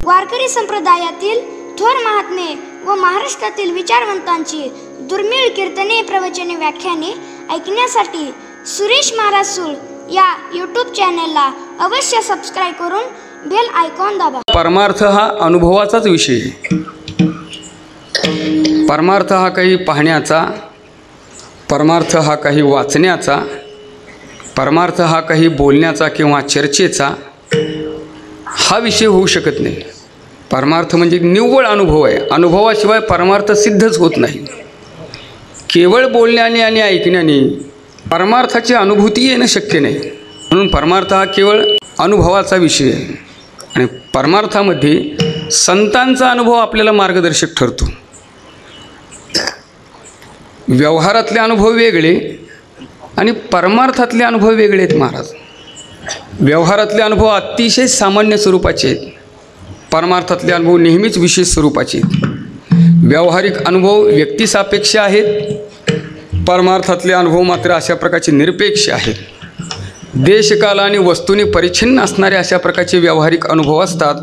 वारकरी संप्रदायातील थोर महात्मे व महाराष्ट्रातील विचारवंतांची दुर्मिळ कीर्तने, प्रवचने, व्याख्याने ऐकण्यासाठी सुरेश महाराज सूळ या यूट्यूब चॅनलला अवश्य सबस्क्राईब करून बेल आयकॉन दाबा. परमार्थ हा अनुभवाचाच विषय आहे. परमार्थ हा काही पाहण्याचा, परमार्थ हा काही वाचण्याचा, परमार्थ हा काही बोलण्याचा किंवा चर्चेचा हा विषय होऊ शकत नाही. परमार्थ म्हणजे निव्वळ अनुभव आहे. अनुभवाशिवाय परमार्थ सिद्धच होत नाही. केवळ बोलण्याने आणि ऐकण्याने परमार्थाची अनुभूती येणं शक्य नाही. म्हणून परमार्थ हा केवळ अनुभवाचा विषय आहे आणि परमार्थामध्ये संतांचा अनुभव आपल्याला मार्गदर्शक ठरतो. व्यवहारातले अनुभव वेगळे आणि परमार्थातले अनुभव वेगळे आहेत महाराज. व्यवहारातले अनुभव अतिशय सामान्य स्वरूपाचे आहेत. परमार्थातले अनुभव नेहमीच विशेष स्वरूपाचे आहेत. व्यावहारिक अनुभव व्यक्तिसापेक्ष आहेत. परमार्थातले अनुभव मात्र अशा प्रकारचे निरपेक्ष आहेत. देशकाल आणि वस्तूने परिच्छिन्न असणारे अशा प्रकारचे व्यावहारिक अनुभव असतात.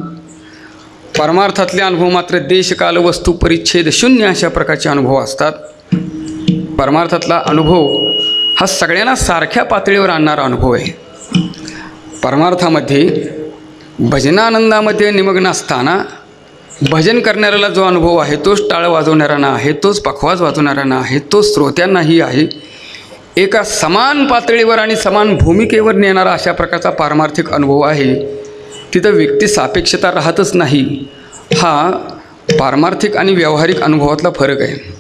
परमार्थातले अनुभव मात्र देशकाल वस्तू परिच्छेद शून्य अशा प्रकारचे अनुभव असतात. परमार्थातला अनुभव हा सगळ्यांना सारख्या पातळीवर आणणारा अनुभव आहे. परमार्थामध्ये भजनानंदामध्ये निमग्न असताना भजन करणाऱ्याला जो अनुभव आहे तोच टाळ वाजवणाऱ्यांना आहे, तोच पखवाज वाजवणाऱ्यांना आहे, तोच श्रोत्यांनाही आहे. एका समान पातळीवर आणि समान भूमिकेवर नेणारा अशा प्रकारचा पारमार्थिक अनुभव आहे. तिथं व्यक्ती सापेक्षता राहतच नाही. हा पारमार्थिक आणि व्यावहारिक अनुभवातला फरक आहे.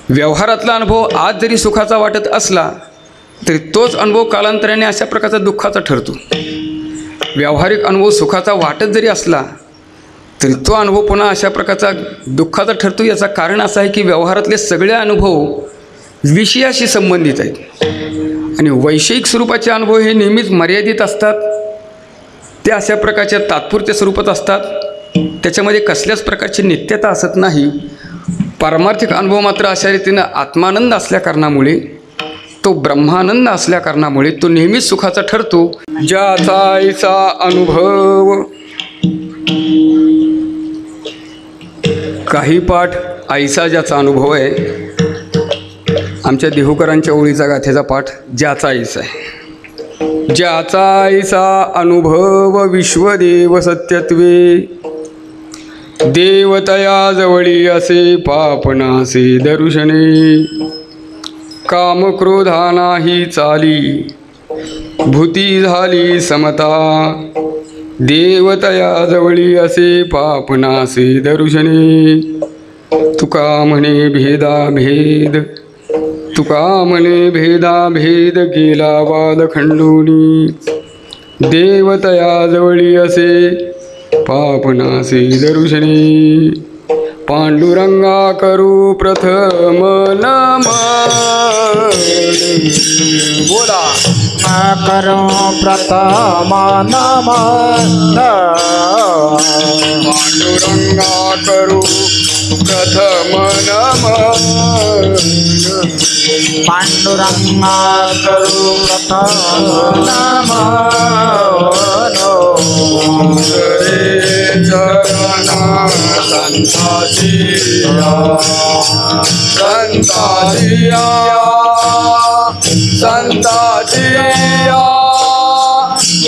व्यवहारातला अनुभव आज जरी सुखाचा वाटत असला तरी तोच अनुभव कालांतराने अशा प्रकारचा दुःखाचा ठरतो. व्यावहारिक अनुभव सुखाचा वाटत जरी असला तरी तो अनुभव पुन्हा अशा प्रकारचा दुःखाचा ठरतो. याचं कारण असं आहे की व्यवहारातले सगळे अनुभव विषयाशी संबंधित आहेत आणि वैषयिक स्वरूपाचे अनुभव हे नेहमीच मर्यादित असतात. ते अशा प्रकारच्या तात्पुरत्या स्वरूपात असतात. त्याच्यामध्ये कसल्याच प्रकारची नित्यता असत नाही. पारमार्थिक अनुभव मात्र अशा रीतीनं आत्मानंद असल्याकारणामुळे, तो ब्रह्मानंद असल्याकारणामुळे तो नेहमीच सुखाचा ठरतो. ज्याचा ऐसा अनुभव. काही पाठ ऐसा ज्याचा अनुभव आहे. आमच्या देहूकरांच्या ओळीचा गाथेचा पाठ ज्याचा ऐसा आहे. ज्याचा ऐसा अनुभव विश्वदेव सत्यत्वे, देवतया जवळी असे पापनासे दर्शने. कामक्रोधा नाही चाली, भूती झाली समता, देवतया जवळी असे पापनासे दर्शने. तुका म्हणे भेदा भेद, तुका म्हणे भेदा भेद केला वाद खंडोनी. देवतया जवळी असे पापनासे दर्शने. पांडुरंगा करू प्रथम नमन. बोला करो प्रथम नमन. पांडुरंगा करू प्रथम नमन. पांडुरंगा करू प्रथम नमन. चरणा संताजिया, संताजिया, संताजिया,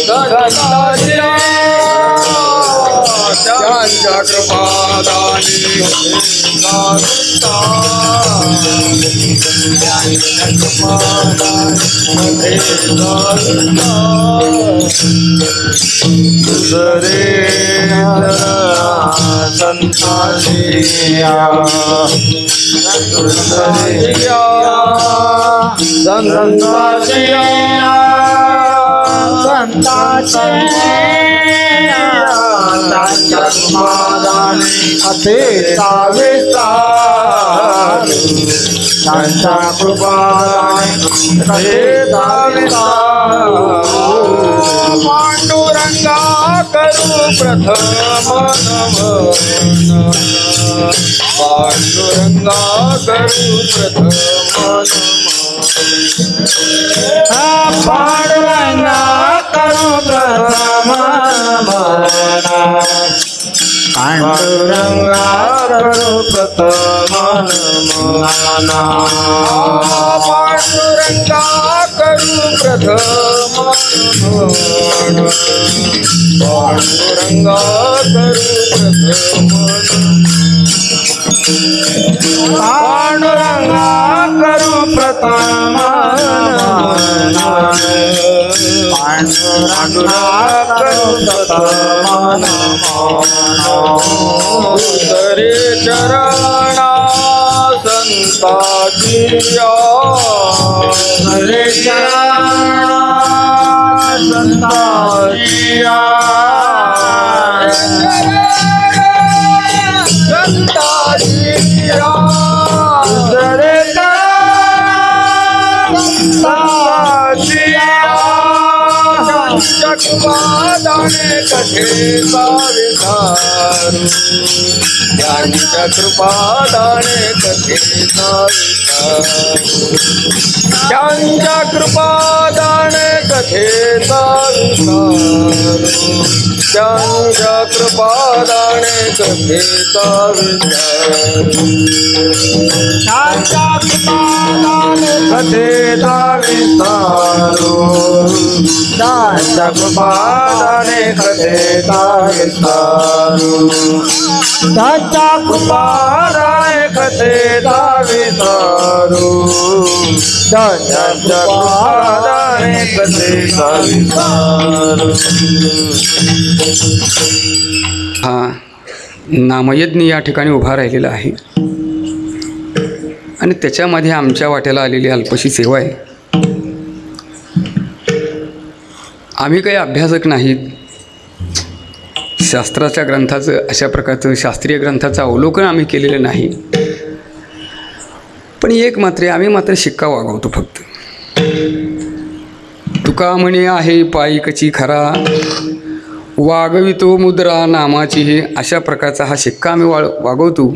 संताजिया. त्यांच्या कृपादानी दुसरे संताजिया, संताजिया, संताजिया, संताजिया. त्यांच्या कृपादानी असेचा विस्तार. त्यांच्या कृपादानी असेचा विस्तार. पांडुरंगा करू प्रथम नमन. पांडुरंगा करू प्रथम नमन. पांडुरंगा करू प्रथम नमन. पांडुरंगा करू प्रथम नमना पांडुरंगा करू प्रथम नमन पांडुरंगा करू प्रथम पांडुरंगा करू प्रथम नमन पांडुरंगा करू प्रथम नमन उतरे चरणा संताची हरे चरणा संताची हरे चक्रपादाने कथे सावितारू ज्ञानीच्या कृपादाने कथे सावितारू ज्ञानीच्या कृपादाने कथे सावितारू ज्ञानीच्या कृपादाने कथे सावितारू ज्ञानीच्या कृपादाने कथे सावितारू कृपादाने कथे दावितारू दाता कृपादाने कथे दावितारू दाता कृपादाने कथे दावितारू हा नामयज्ञ या ठिकाणी उभा राहिलेला आहे आणि त्याच्यामध्ये आमच्या वाट्याला आलेली अल्पशी सेवा आहे. आम्ही काही अभ्यासक नाहीत. शास्त्राच्या ग्रंथाचं अशा प्रकारचं शास्त्रीय ग्रंथाचं अवलोकन आम्ही केलेलं नाही. पण एक मात्र आम्ही मात्र शिक्का वागवतो फक्त. तुका म्हणे आहे पायिकची खरा वागवितो मुद्रा नामाची हे अशा प्रकारचा हा शिक्का आम्ही वागवतो.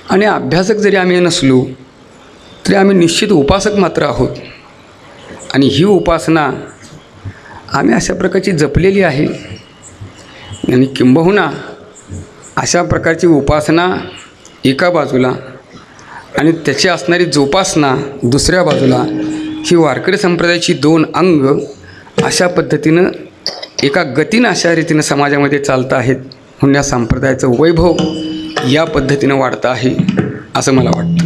आणि अभ्यासक जरी आम्ही नसलो तरी आम्ही निश्चित उपासक मात्र आहोत. आणि ही उपासना आम्ही अशा प्रकारची जपलेली आहे. आणि किंबहुना अशा प्रकारची उपासना एका बाजूला आणि त्याची असणारी जोपासना दुसऱ्या बाजूला ही वारकरी संप्रदायाची दोन अंग अशा पद्धतीनं एका गतीनं अशा रीतीनं समाजामध्ये चालत आहेत. म्हणून या संप्रदायाचं वैभव या पद्धतीनं वाढतं आहे असं मला वाटतं.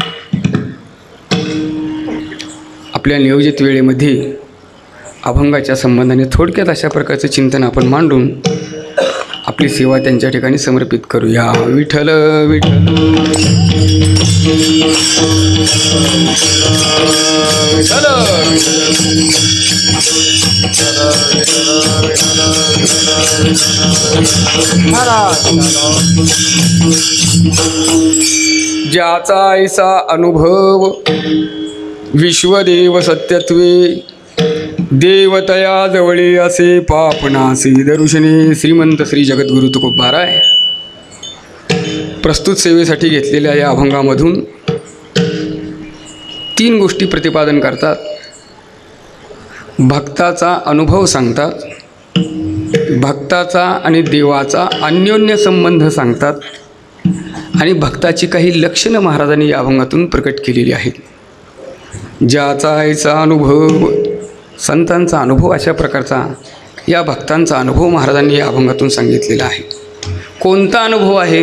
आपल्या नियोजित वेळेमध्ये अभंगाच्या संबंधाने थोडक्यात अशा प्रकारचं चिंतन आपण मांडून आपली सेवा त्यांच्या ठिकाणी समर्पित करूया. विठ्ठल विठ्ठल ज्याचा ऐसा अनुभव विश्वदेव सत्यत्वे देवतया जवळी असे पापनासी दर्शने श्रीमंत श्री जगद्गुरु तुकोबाराय प्रस्तुत सेवेसाठी घेतलेल्या या अभंगामधून 3 गोष्टी प्रतिपादन करतात. भक्ताचा अनुभव सांगतात, भक्ताचा आणि देवाचा अन्योन्य संबंध सांगतात आणि भक्ताची काही लक्षणं महाराजांनी या अभंगातून प्रकट केलेली आहेत. ज्याचा ऐसा अनुभव संतांचा अनुभव अशा प्रकारचा या भक्तांचा अनुभव महाराजांनी या अभंगातून सांगितलेला आहे. कोणता अनुभव आहे?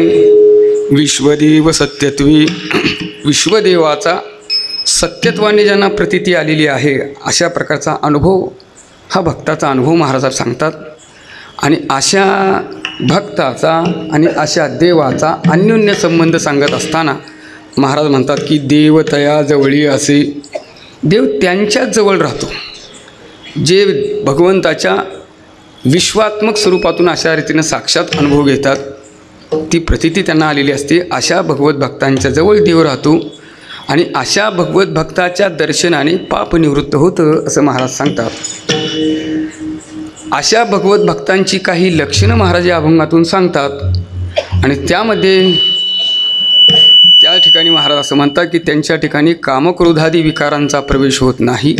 विश्वदेव सत्यत्वे विश्वदेवाचा सत्यत्वाने ज्यांना प्रतीती आलेली आहे अशा प्रकारचा अनुभव हा भक्ताचा अनुभव महाराज सांगतात. आणि अशा भक्ताचा आणि अशा देवाचा अन्योन्य संबंध सांगत असताना महाराज म्हणतात की देवतया जवळी असे देव त्यांच्याच जवळ राहतो. जे भगवंताच्या विश्वात्मक स्वरूपातून अशा रीतीनं साक्षात अनुभव घेतात ती प्रतीती त्यांना आलेली असते. अशा भगवत भक्तांच्या जवळ देव राहतो आणि अशा भगवत भक्ताच्या दर्शनाने पाप निवृत्त होतं असं महाराज सांगतात. अशा भगवत भक्तांची काही लक्षणं महाराज या अभंगातून सांगतात आणि त्यामध्ये त्या ठिकाणी महाराज असं म्हणतात की त्यांच्या ठिकाणी कामक्रोधादी विकारांचा प्रवेश होत नाही.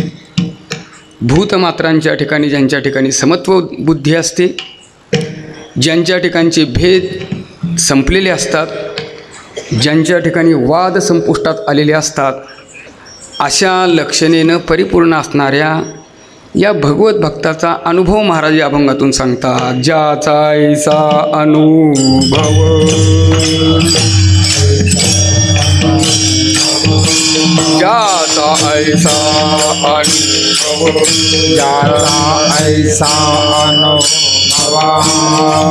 भूतमात्रांच्या ठिकाणी ज्यांच्या ठिकाणी समत्व बुद्धी असते ज्यांच्या ठिकाणचे भेद संपलेले असतात, ज्यांच्या ठिकाणी वाद संपुष्टात आलेले असतात, अशा लक्षणेनं परिपूर्ण असणाऱ्या या भगवत भक्ताचा अनुभव महाराज या अभंगातून सांगतात. ज्याचा ऐसा अनुभव, ज्याचा ऐसा अनुभव, ज्याचा ऐसा अनुभव,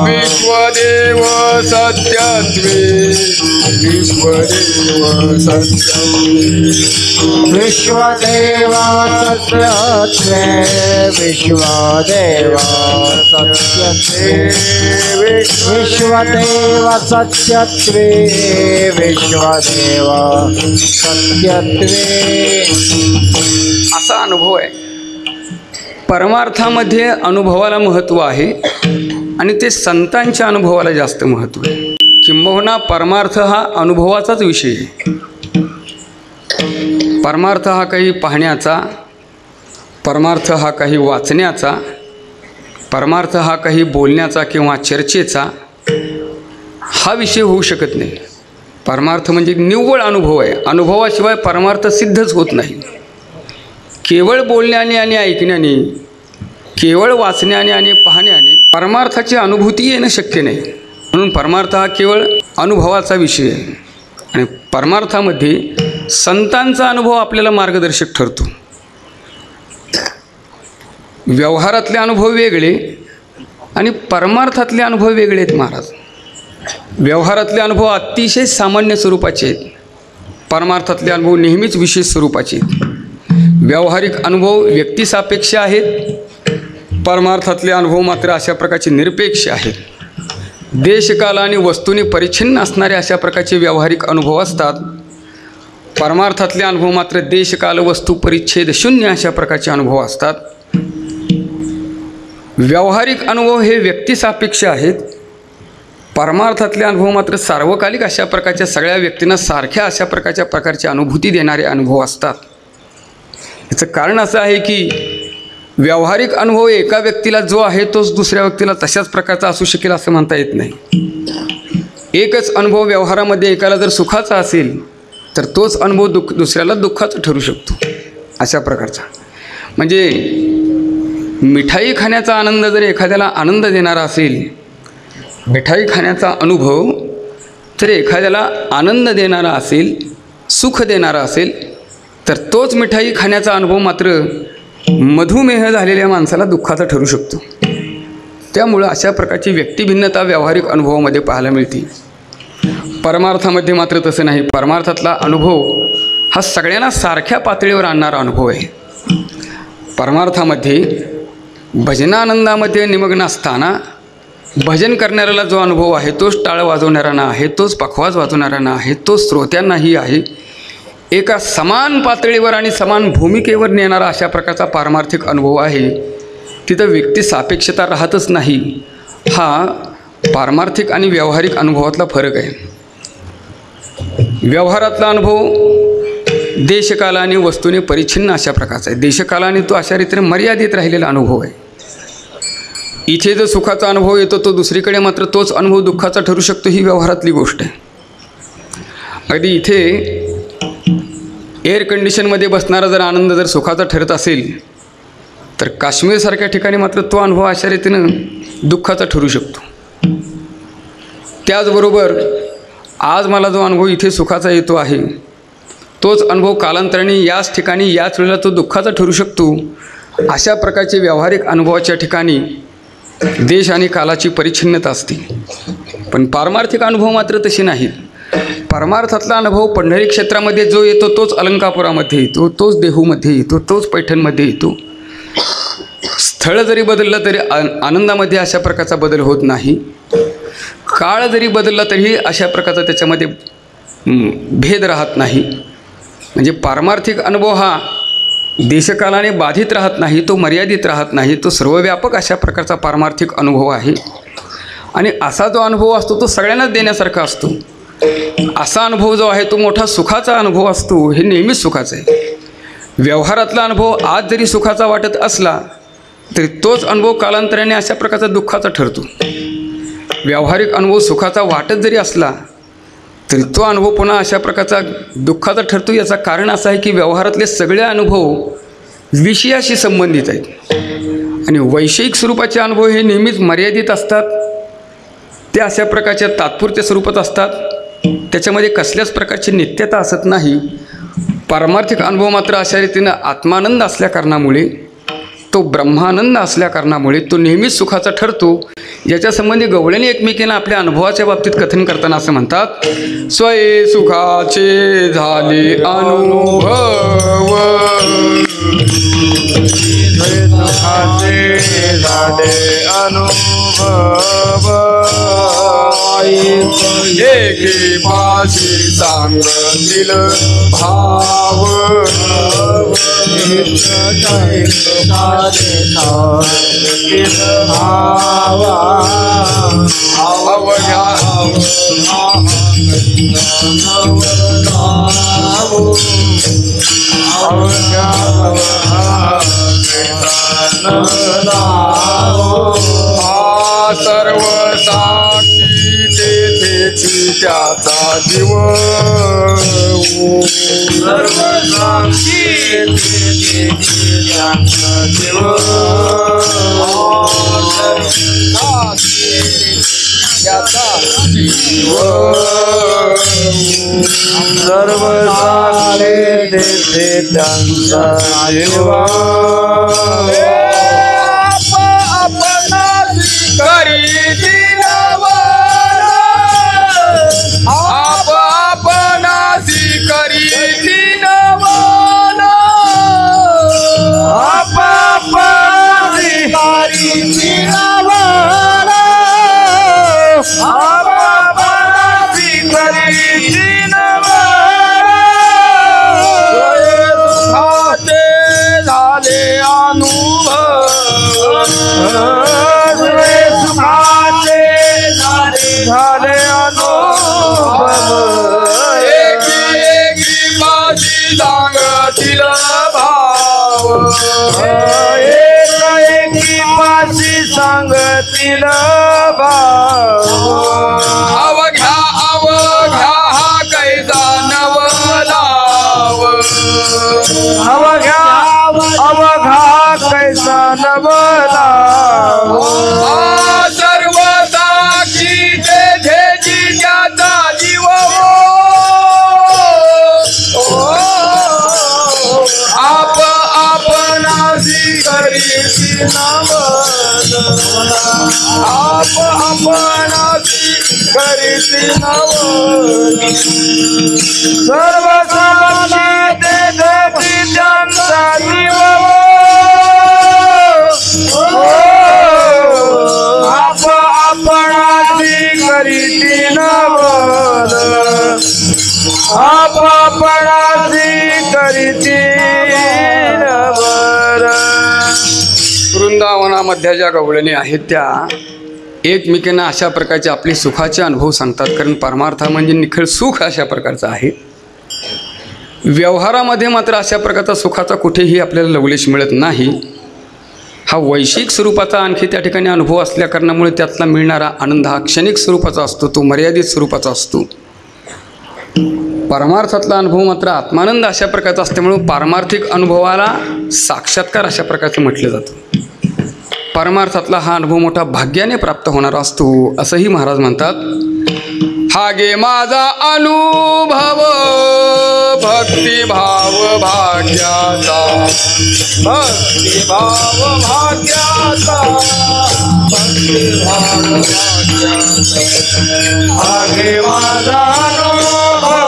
विश्वदेव सत्यत्वे, विश्वदेव सत्यत्वे, विश्वदेव सत्यत्वे, विश्वदेव सत्यत्वे, विश्वदेव सत्यत्वे, विश्वदेव सत्यत्वे. असा अनुभव आहे. परमार्थामध्ये अनुभवाला महत्त्व आहे आणि ते संतांच्या अनुभवाला जास्त महत्त्व आहे. किंबहुना परमार्थ हा अनुभवाचाच विषय आहे. परमार्थ हा काही पाहण्याचा, परमार्थ हा काही वाचण्याचा, परमार्थ हा काही बोलण्याचा किंवा चर्चेचा हा विषय होऊ शकत नाही. परमार्थ म्हणजे निव्वळ अनुभव आहे. अनुभवाशिवाय परमार्थ सिद्धच होत नाही. केवळ बोलण्याने आणि ऐकण्याने, केवळ वाचण्याने आणि पाहण्याने परमार्थाची अनुभूती येणं शक्य नाही. म्हणून परमार्थ हा केवळ अनुभवाचा विषय आहे आणि परमार्थामध्ये संतांचा अनुभव आपल्याला मार्गदर्शक ठरतो. व्यवहारातले अनुभव वेगळे आणि परमार्थातले अनुभव वेगळे आहेत महाराज. व्यवहारातले अनुभव अतिशय सामान्य स्वरूपाचे आहेत, परमार्थातले अनुभव नेहमीच विशेष स्वरूपाचे आहेत. व्यावहारिक अनुभव व्यक्तिसापेक्ष आहेत, परमार्थातले अनुभव मात्र अशा प्रकारचे निरपेक्ष आहेत. देशकाल आणि वस्तूने परिच्छिन्न असणारे अशा प्रकारचे व्यावहारिक अनुभव असतात. परमार्थातले अनुभव मात्र देशकाल वस्तू परिच्छेद शून्य अशा प्रकारचे अनुभव असतात. व्यावहारिक अनुभव हे व्यक्तिसापेक्ष आहेत, परमार्थातले अनुभव मात्र सार्वकालिक अशा प्रकारच्या सगळ्या व्यक्तींना सारख्या अशा प्रकारची अनुभूती देणारे अनुभव असतात. याचं कारण असं आहे की व्यावहारिक अनुभव एका व्यक्तीला जो आहे तोच दुसऱ्या व्यक्तीला तशाच प्रकारचा असू शकेल असं म्हणता येत नाही. एकच अनुभव व्यवहारामध्ये एकाला जर सुखाचा असेल तर तोच अनुभव दुसऱ्याला दुःखाचा ठरू शकतो. अशा प्रकारचा म्हणजे मिठाई खाण्याचा आनंद जर एखाद्याला आनंद देणारा असेल, मिठाई खाण्याचा अनुभव जर एखाद्याला आनंद देणारा असेल, सुख देणारा असेल, तर तोच मिठाई खाण्याचा अनुभव मात्र मधुमेह झालेल्या माणसाला दुःखाचा ठरू शकतो. त्यामुळं अशा प्रकारची व्यक्तिभिन्नता व्यावहारिक अनुभवामध्ये पाहायला मिळते. परमार्थामध्ये मात्र तसं नाही. परमार्थातला अनुभव हा सगळ्यांना सारख्या पातळीवर आणणारा अनुभव आहे. परमार्थामध्ये भजनानंदामध्ये निमग्न असताना भजन करणाऱ्याला जो अनुभव आहे तोच टाळ वाजवणाऱ्यांना आहे, तोच पखवाज वाजवणाऱ्यांना आहे, तोच श्रोत्यांनाही आहे. एका समान पातळीवर आणि समान भूमिकेवर नेणारा अशा प्रकारचा पारमार्थिक अनुभव आहे. तिथं व्यक्ती सापेक्षता राहतच नाही. हा पारमार्थिक आणि व्यावहारिक अनुभवातला फरक आहे. व्यवहारातला अनुभव देशकालाने वस्तूने परिच्छिन्न अशा प्रकारचा आहे. देशकालाने तो अशा रीतीने मर्यादित राहिलेला अनुभव आहे. इथे जो सुखाचा अनुभव येतो तो दुसरीकडे मात्र तोच अनुभव दुःखाचा ठरू शकतो. ही व्यवहारातली गोष्ट आहे. अगदी इथे एअर कंडिशनमध्ये बसणारा जर आनंद जर सुखाचा ठरत असेल तर काश्मीरसारख्या ठिकाणी मात्र तो अनुभव अशा रीतीनं दुःखाचा ठरू शकतो. त्याचबरोबर आज मला जो अनुभव इथे सुखाचा येतो आहे तोच अनुभव कालांतराने याच ठिकाणी याच वेळेला तो दुःखाचा ठरू शकतो. अशा प्रकारचे व्यावहारिक अनुभवाच्या ठिकाणी देश आणि कालाची परिच्छिन्नता असते. पण पारमार्थिक अनुभव मात्र तसे नाहीत. परमार्थातला अनुभव पंढरी क्षेत्रामध्ये जो येतो तोच अलंकापुरामध्ये येतो, तोच देहूमध्ये येतो, तोच पैठणमध्ये येतो. स्थळ जरी बदललं तरी आनंदामध्ये अशा प्रकारचा बदल होत नाही. काळ जरी बदलला तरीही अशा प्रकारचा त्याच्यामध्ये भेद राहत नाही. म्हणजे पारमार्थिक अनुभव हा देशकालाने बाधित राहत नाही, तो मर्यादित राहत नाही, तो सर्वव्यापक अशा प्रकारचा पारमार्थिक अनुभव आहे. आणि असा जो अनुभव असतो तो सगळ्यांनाच देण्यासारखा असतो. असा अनुभव जो आहे तो मोठा सुखाचा अनुभव असतो. हे नेहमीच सुखाचं आहे. व्यवहारातला अनुभव आज जरी सुखाचा वाटत असला तरी तोच अनुभव कालांतराने अशा प्रकारचा दुःखाचा ठरतो. व्यावहारिक अनुभव सुखाचा वाटत जरी असला तरी तो अनुभव पुन्हा अशा प्रकारचा दुःखाचा ठरतो. याचं कारण असं आहे की व्यवहारातले सगळे अनुभव विषयाशी संबंधित आहेत आणि वैषयिक स्वरूपाचे अनुभव हे नेहमीच मर्यादित असतात. ते अशा प्रकारच्या तात्पुरत्या स्वरूपात असतात. त्याच्यामध्ये कसल्याच प्रकारची नित्यता असत नाही. पारमार्थिक अनुभव मात्र अशा रीतीनं आत्मानंद असल्याकारणामुळे, तो ब्रह्मानंद असल्याकारणामुळे तो नेहमीच सुखाचा ठरतो. याच्या संबंधी गवळणी एकमेकींना आपल्या अनुभवाच्या बाबतीत कथन करताना असं म्हणतात, स्वये सुखाचे झाले अनुभव, सुखाचे झाले अनुभव, एके पाशी सांगतील भाव, अवघ्या सर्व साक्षी तेथेची त्याचा जीव, सर्व साक्षी तेथेची त्याचा जीव, त्याचा जीव, सर्व साक्षी तेथे त्यांचा जीव, करीती नवन, आप आपणासी करीती नवन, आप आपणासी करीती नवन, आप आपणासी करीती नवन, सुखाचे झाले अनुभव, झाले अनुभव, एकी एकी माझी सांगतील भाव, एक एकी पाशी सांगतील भाव, अवघ्या अवघ्या हा कैसा नवलाव, अवघ्या अवघा कैसा नवला, सर्व साक्षी तेथेची त्याचा जीव, आप आपणासी करीती नवन, आप आपणासी करीती नवन, सर्व साक्षी तेथेची त्यांचा जीव, आप आपणासी करीती नवन, आप आपणासी करीती नवन. वृंदावनामध्ये ज्या गवळणी आहेत त्या एकमेकांना अशा प्रकारचे आपले सुखाचे अनुभव सांगतात. कारण परमार्थ म्हणजे निखळ सुख अशा प्रकारचं आहे. व्यवहारामध्ये मात्र अशा प्रकारचा सुखाचा कुठेही आपल्याला लवलेश मिळत नाही. हा वैश्विक स्वरूपाचा आणखी त्या ठिकाणी अनुभव असल्या कारणामुळे त्यातला मिळणारा आनंद हा क्षणिक स्वरूपाचा असतो, तो मर्यादित स्वरूपाचा असतो. परमार्थातला अनुभव मात्र आत्मानंद अशा प्रकारचा असल्यामुळे पारमार्थिक अनुभवाला साक्षात्कार अशा प्रकारचं म्हटलं जातं. परमार्थातला हा अनुभव मोठा भाग्याने प्राप्त होणारा असतो असंही महाराज म्हणतात. हा गे माझा अनुभव भक्तिभाव भाग्याचा, भक्तिभाव भाग्याचा, भक्तिभाव भाग्याचा, हा गे माझा अनुभव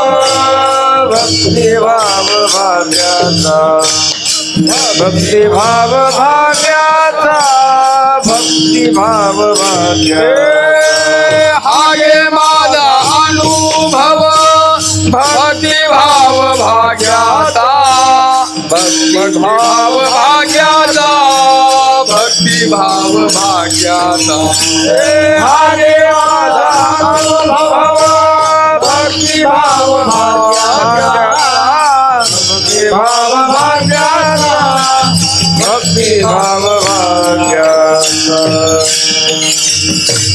भक्तिभाव भाग्याचा, भक्तिभाव भाग्याचा, भक्तिभाव भाग्याचा, हा गे माझा अनुभव भक्तिभाव भाग्याचा, भक्तिभाव भाग्याचा, भक्तिभाव भाग्याचा, हा गे माझा अनुभव भक्तिभाव भाग्याचा, भक्तिभाव भाग्याचा, भक्तिभाव भाग्याचा.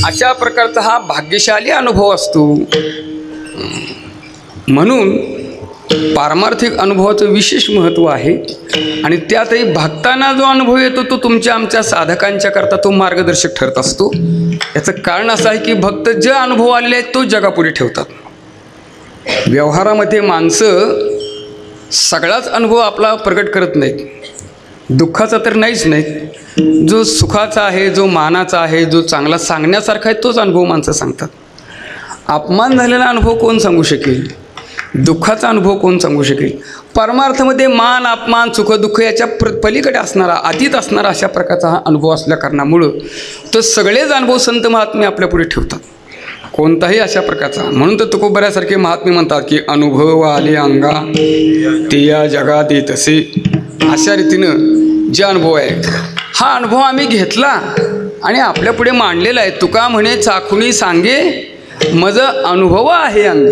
अशा प्रकारचा हा भाग्यशाली अनुभव असतो. म्हणून पारमार्थिक अनुभवाचं विशेष महत्त्व आहे. आणि त्यातही भक्तांना जो अनुभव येतो तो तुमच्या आमच्या साधकांच्या करता तो मार्गदर्शक ठरत असतो. याचं कारण असं आहे की भक्त जे अनुभव आलेले आहेत तो जगापुढे ठेवतात. व्यवहारामध्ये माणसं सगळाच अनुभव आपला प्रकट करत नाहीत. दुःखाचा तर नाहीच नाहीत. जो सुखाचा आहे, जो मानाचा आहे, जो चांगला सांगण्यासारखा आहे तोच अनुभव माणसं सांगतात. अपमान झालेला अनुभव कोण सांगू शकेल? दुःखाचा अनुभव कोण सांगू शकेल? परमार्थामध्ये मान अपमान सुखदुःख याच्या पलीकडे असणारा, अतीत असणारा अशा प्रकारचा हा अनुभव असल्या कारणामुळं तो सगळेच अनुभव संत महात्मे आपल्यापुढे ठेवतात. कोणताही अशा प्रकारचा. म्हणून तर तुकोबऱ्यासारखे महात्मे म्हणतात की अनुभव आले अंगा ते या जगात येतसे. अशा रीतीनं जे अनुभव आहे हा अनुभव आम्ही घेतला आणि आपल्यापुढे मांडलेला आहे. तुका म्हणे चाखुनी सांगे मज अनुभव आहे अंग.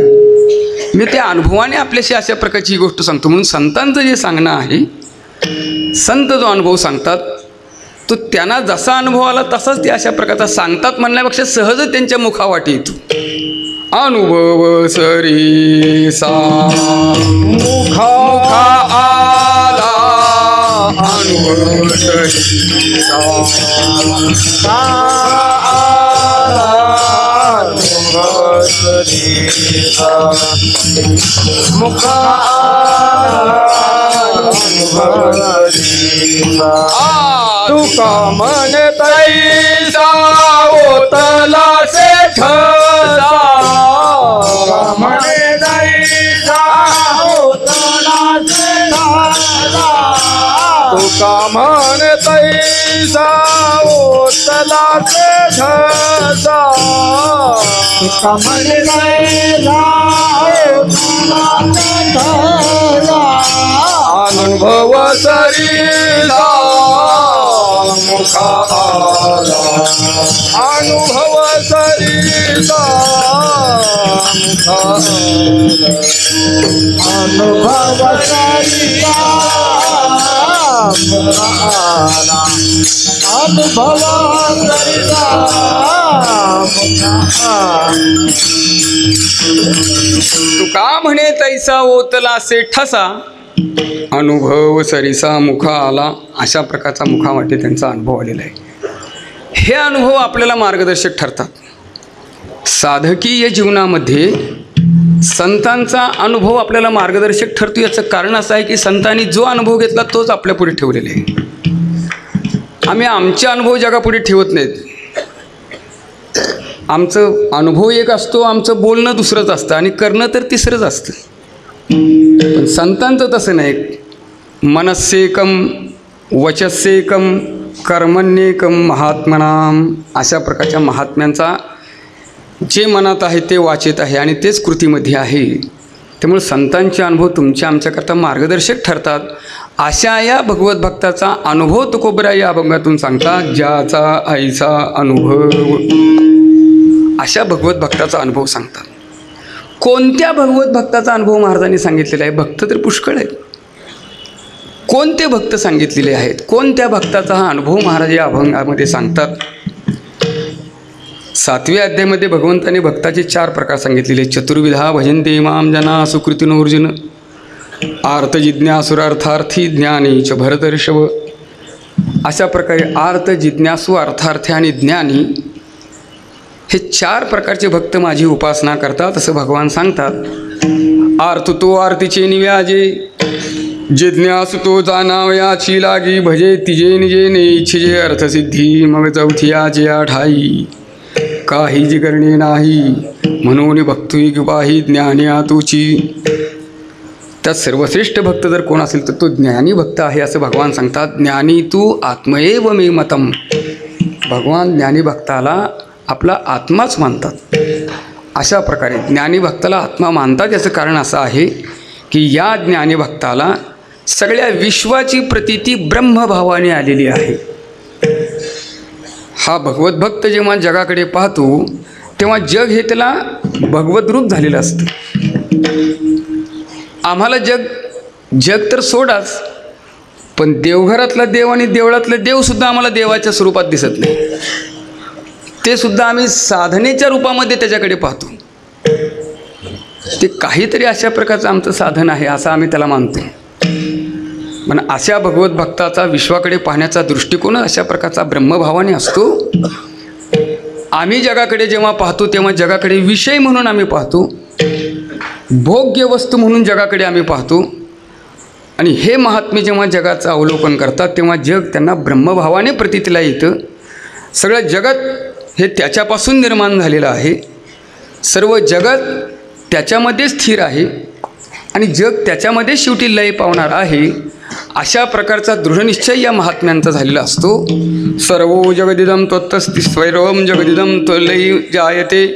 मी त्या अनुभवाने आपल्याशी अशा प्रकारची ही गोष्ट सांगतो. म्हणून संतांचं जे सांगणं आहे, संत जो अनुभव सांगतात तो त्यांना जसा अनुभव आला तसाच ते अशा प्रकारचा सांगतात म्हणण्यापेक्षा सहजच त्यांच्या मुखावाटी येतो. अनुभव सरीसा मुखा आला अनुभव सरीसा तुका मन तैसा ओतला से ठसा मन तैसा ओतला से ठसा तुका मन तैसा ओतला से ठसा तुका मन तैसा ओतला से ठसा अनुभव सरीला मुखा आला अनुभव सरीला मुखा आला अनुभव सरीला मुखा आला अनुभव सरीला मुखा आला. तुका म्हणे तैसा ओतला से ठसा अनुभव सरीसा मुखा आला. अशा प्रकारचा मुखावाटे त्यांचा अनुभव आलेला आहे. हे अनुभव आपल्याला मार्गदर्शक ठरतात. साधकीय जीवनामध्ये संतांचा अनुभव आपल्याला मार्गदर्शक ठरतो. याचं कारण असं आहे की संतांनी जो अनुभव घेतला तोच आपल्यापुढे ठेवलेला आहे. आम्ही आमचे अनुभव जगापुढे ठेवत नाहीत. आमचं अनुभव एक असतो, आमचं बोलणं दुसरंच असतं आणि करणं तर तिसरंच असतं. पण संतांचं तसं नाही. मनस्सेकम वचस्सेकम कर्मण्येकम महात्मनाम. अशा प्रकारच्या महात्म्यांचा जे मनात आहे ते वाचेत आहे आणि तेच कृतीमध्ये आहे. त्यामुळे संतांचे अनुभव तुमच्या आमच्याकरता मार्गदर्शक ठरतात. अशा या भगवत भक्ताचा अनुभव तुकोबरा या अभंगातून सांगतात. ज्याचा आईचा अनुभव अशा भगवत भक्ताचा अनुभव सांगतात. कोणत्या भगवत भक्ताचा अनुभव महाराजांनी सांगितलेला आहे? भक्त तर पुष्कळ आहेत. कोणते भक्त सांगितलेले आहेत? कोणत्या भक्ताचा हा अनुभव महाराज या अभंगामध्ये सांगतात? 7व्या अध्यायामध्ये भगवंताने भक्ताचे 4 प्रकार सांगितलेले. चतुर्विधा भजन्ते माम जना सुकृतिनोर्जुन आर्त जिज्ञासुरार्थार्थी ज्ञानी च भरतर्षभ. अशा प्रकारे आर्त जिज्ञासू अर्थार्थी आणि ज्ञानी हे 4 प्रकारचे भक्त माझी उपासना करतात असं भगवान सांगतात. आर्त तो आरतीचे निव्याजे जिज्ञासू तो जाणावयाची लागी भजे तिजे निजे नेच्छिजे अर्थसिद्धी मग चौथियाचे आठाई काही जी करणे नाही म्हणून भक्तुई कृपाही ज्ञानी आतुची. त्यात सर्वश्रेष्ठ भक्त जर कोण असेल तर तो ज्ञानी भक्त आहे असं भगवान सांगतात. ज्ञानी तू आत्मएव मे मतम. भगवान ज्ञानी भक्ताला आपला आत्माच मानतात. अशा प्रकारे ज्ञानी भक्ताला आत्मा मानतात. याचं कारण असं आहे की या ज्ञानी भक्ताला सगळ्या विश्वाची प्रतीती ब्रह्मभावाने आलेली आहे. हा भगवत भक्त जेव्हा जगाकडे पाहतो तेव्हा जग हे त्याला भगवत रूप झालेलं असतं. आम्हाला जग तर सोडाच, पण देवघरातला देव आणि देवळातला देवसुद्धा आम्हाला देवाच्या स्वरूपात दिसत नाही. ते सुद्धा आम्ही साधनेच्या रूपामध्ये त्याच्याकडे पाहतो. ते काहीतरी अशा प्रकारचं आमचं साधन आहे असं आम्ही त्याला मानतो. पण अशा भगवत भक्ताचा विश्वाकडे पाहण्याचा दृष्टिकोन अशा प्रकारचा ब्रह्मभावाने असतो. आम्ही जगाकडे जेव्हा पाहतो तेव्हा जगाकडे विषय म्हणून आम्ही पाहतो, भोग्य वस्तू म्हणून जगाकडे आम्ही पाहतो. आणि हे महात्मे जेव्हा जगाचं अवलोकन करतात तेव्हा जग त्यांना ब्रह्मभावाने प्रतीतीला येतं. सगळं जगत हे त्याच्यापासून निर्माण झालेलं आहे. सर्व जगत त्याच्यामध्ये स्थिर आहे आणि जग त्याच्यामध्ये शेवटी लय पावणार आहे. अशा प्रकारचा दृढनिश्चय या महात्म्यांचा झालेला असतो. सर्वो जगदिदं त्वत्तस्ति स्वैरवं जगदिदं त्वयि जायते,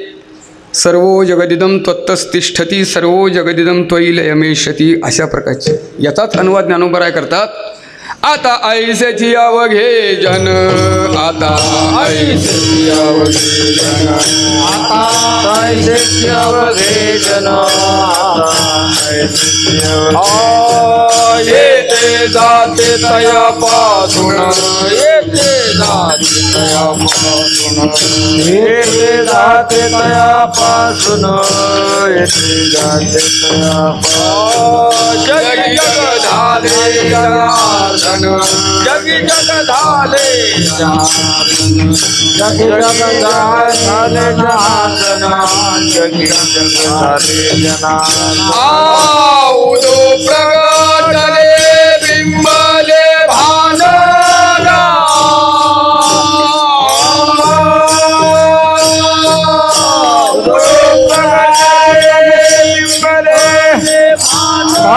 सर्वो जगदिदं त्वत्तस्तिष्ठती, सर्वो जगदिदं त्वयि लयमेष्यति. अशा प्रकारचे याचाच अनुवाद ज्ञानोबराय करतात. आता ऐसेची अवघे जन, आता ऐसेची अवघे जन, आता ऐसेची अवघे जन, येते जाते तयापासून, येते जाते तयापासून, येते जाते तयापासून, येते जाते तयापासून. जगी जग झाले जनार्दन, जगी जग झाले जनार्दन, जगी जग झाले जनार्दन, जगी जग झाले जनार्दन. आउदो प्रगटले बिंबले भानगा, आउदो प्रगटले बिंबले भानगा,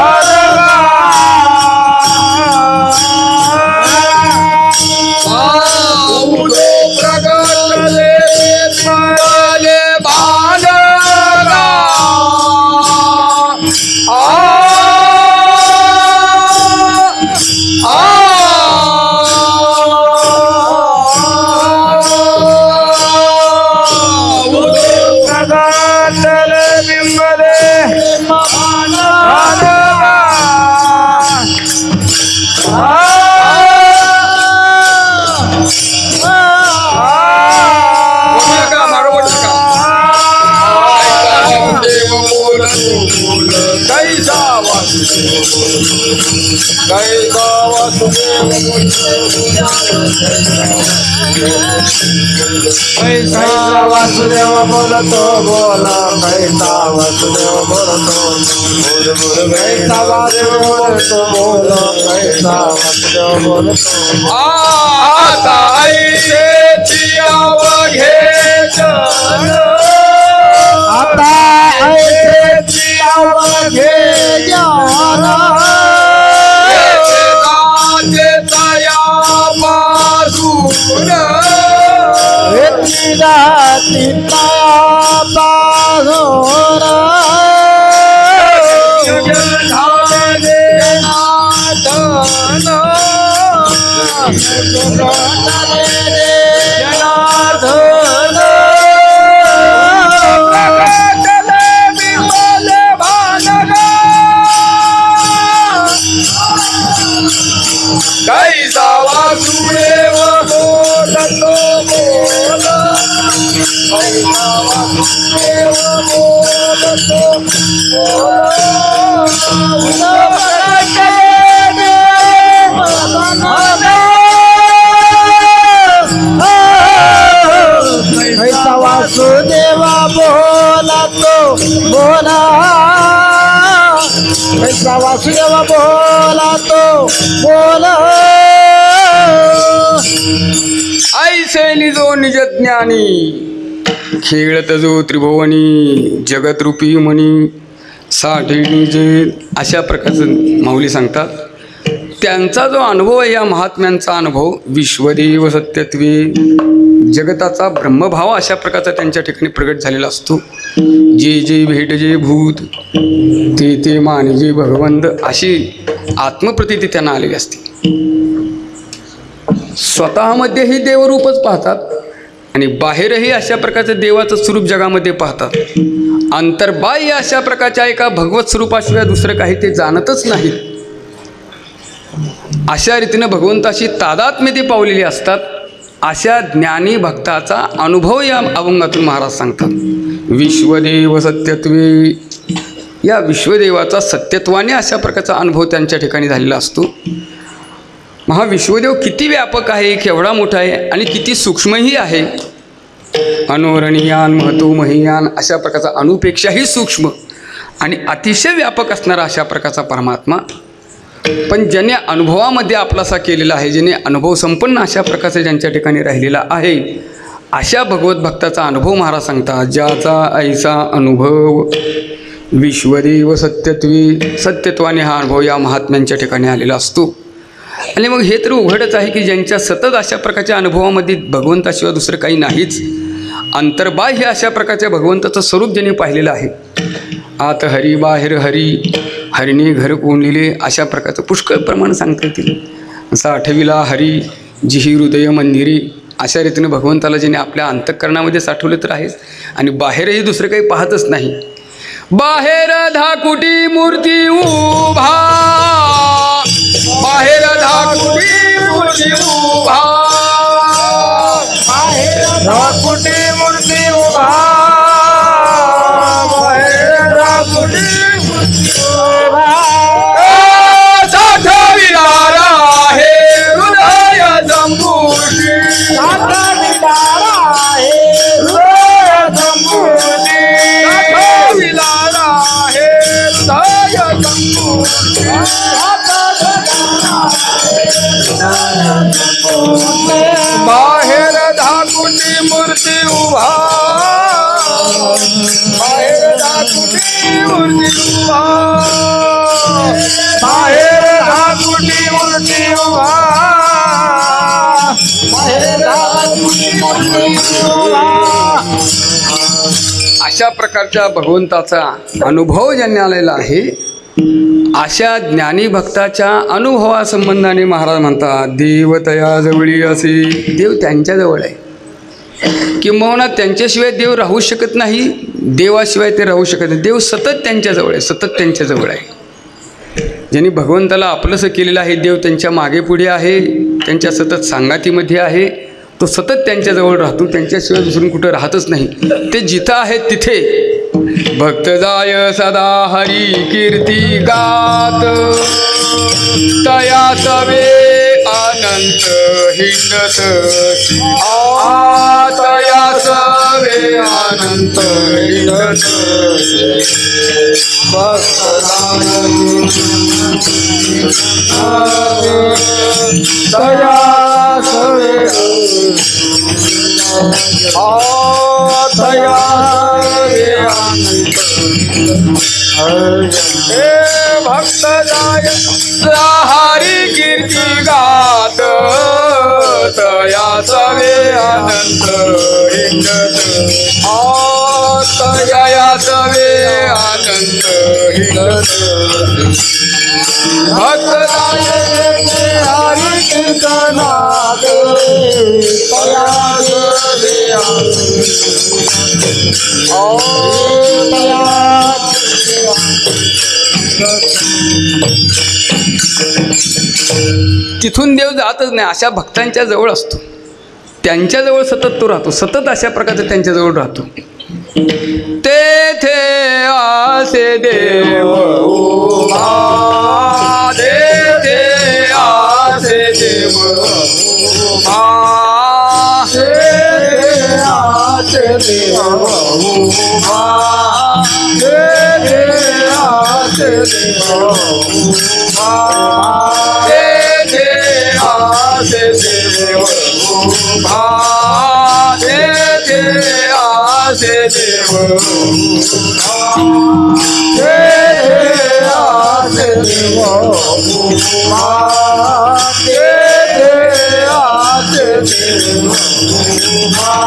आउदो प्रगटले बिंबले भानगा. कैसा वासुदेव कैसा वासुदेव बोलतो बोला, कैसा वासुदेव बोलतो बोल बोल, कैसा वासुदेव बोलतो बोला, कैसा वासुदेव बोलतो. आता ऐसेची अवघे जन, आता ऐसेची अवघे जन, जाती तयापासून, झाले जनार्दन, जनार्दन. प्रगटले बिंबले भानगा, कैसा वासुदेव बोलतो बोला, कैसा वासुदेव बोलतो बोला. कैसा वासुदेव बोलतो बोला, कैसा वासुदेव बोलतो बोला. ऐसे निजो निज ज्ञानी, खेळत जो त्रिभुवनी, जगतरूपी म्हणी साठे निजे. अशा प्रकारचं माऊली सांगतात. त्यांचा जो अनुभव आहे या महात्म्यांचा अनुभव, विश्वदेव सत्यत्वे, जगताचा ब्रह्मभाव अशा प्रकारचा त्यांच्या ठिकाणी प्रगट झालेला असतो. जे जे भेट जे भूत ते ते मानजे भगवंत, अशी आत्मप्रतीती त्यांना आलेली असते. स्वतःमध्येही देवरूपच पाहतात आणि बाहेरही अशा प्रकारचं देवाचं स्वरूप जगामध्ये पाहतात. अंतर्बाह्य अशा प्रकारच्या एका भगवत स्वरूपाशिवाय दुसरं काही ते जाणतच नाहीत. अशा रीतीनं भगवंताशी तादात्म्य ते पावलेली असतात. अशा ज्ञानी भक्ताचा अनुभव या अभंगातून महाराज सांगतात. विश्वदेव सत्यत्वे, या विश्वदेवाचा सत्यत्वाने अशा प्रकारचा अनुभव त्यांच्या ठिकाणी झालेला असतो. हा विश्वदेव किती व्यापक आहे, केवढा मोठा आहे आणि किती सूक्ष्मही आहे. अनोरणीयान महतो महियान अशा प्रकारचा अणुपेक्षाही सूक्ष्म आणि अतिशय व्यापक असणारा अशा प्रकारचा परमात्मा. पण ज्याने अनुभवामध्ये आपलासा केलेला आहे, ज्याने अनुभव संपन्न अशा प्रकारचे ज्यांच्या ठिकाणी राहिलेला आहे, अशा भगवत भक्ताचा अनुभव महाराज सांगतात. ज्याचा ऐसा अनुभव विश्वदेव सत्यत्वे, सत्यत्वाने हा अनुभव या महात्म्यांच्या ठिकाणी आलेला असतो. आणि मग हे तर उघडच आहे की ज्यांच्या सतत अशा प्रकारच्या अनुभवामध्ये भगवंताशिवाय दुसरं काही नाहीच, अंतर्बाह्य अशा प्रकारच्या भगवंताचं स्वरूप ज्यांनी पाहिलेलं आहे. आत हरी बाहेर हरी, हरिणे घर कोंडलेले अशा प्रकारचं पुष्कळ प्रमाण सांगता येतील. साठविला हरी जिही हृदय मंदिरे, अशा रीतीने भगवंताला ज्याने आपल्या अंतःकरणामध्ये साठवले तर आहेच आणि बाहेरही दुसरं काही पाहतच नाही. बाहेर धाकुटी मूर्ती उभा, बाहेर धाकुटी मूर्ती उभा, बाहेर धाकुटी मूर्ती उभा, बाहेर धाकुटी मूर्ती उभा. साठविला आहे हृदय संपूर्ती, साठविला आहे हृदय संपूर्ती, साठविला आहे हृदय संपूर्ती. बाहेर धाकुटी मूर्ती उभा, बाहेर धाकुटी मूर्ती उभा, बाहेर धाकुटी मूर्ती उभा, बाहेर धाकुटी मूर्ती उभा. अशा प्रकारच्या भगवंताचा अनुभव ज्यांनी आलेला आहे, अशा ज्ञानी भक्ताच्या अनुभवासंबंधाने महाराज म्हणतात. देव तयाजवळी असे, देव त्यांच्याजवळ आहे. किंबहुना त्यांच्याशिवाय देव राहू शकत नाही, देवाशिवाय ते राहू शकत नाही. देव सतत त्यांच्याजवळ आहे, सतत त्यांच्याजवळ आहे. ज्यांनी भगवंताला आपलंसं केलेलं आहे, देव त्यांच्या मागे पुढे आहे, त्यांच्या सतत सांगातीमध्ये आहे. तो सतत त्यांच्याजवळ राहतो, त्यांच्याशिवाय दुसरून कुठं राहतच नाही. ते जिथं आहेत तिथे भक्त जाय सदा हरी कीर्ती गात, तया सवे अनंत हिंडत, तया सवे अनंत हिंडत. तया सवे तया हे भक्त जाय हरी कीर्ती गात, तया सवे अनंत हिंडत, तया सवे अनंत हिंडत. भक्त जाय हरी कीर्तनात, तया सवे तिथून देव जातच नाही, अशा भक्तांच्या जवळ असतो, त्यांच्याजवळ सतत तो राहतो, सतत अशा प्रकारचे त्यांच्याजवळ राहतो. तेथे आसे देव उभा, तेथे आसे देव उभा, तेथे आसे देव उभा, तेथे आसे देव उभा, तेथे आसे देव उभा, तेथे आसे देव उभा, तेथे आसे देव उभा, तेथे आसे देव उभा.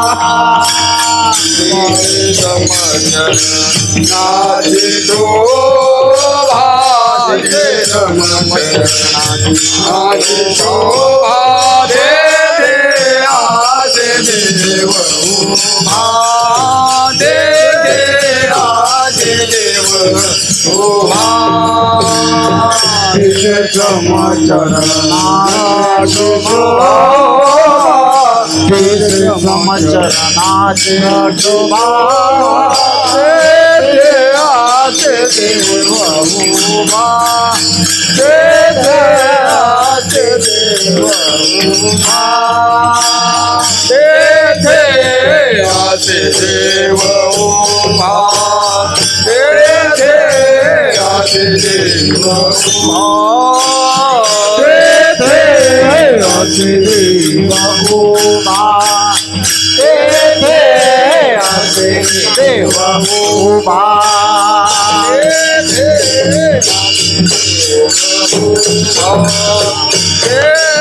नाची शोभा, नाची शोभा, तेथे आसे देव उभा, तेथे आसे देव उभा. चरणा शोभा, समचरणाचे शोभा तेथे आसे देव उभा तेथे आसे देव उभा तेथे आसे देव उभा तेथे आसे देव उभा तेथे आसे देव उभा तेथे आसे देव उभा तेथे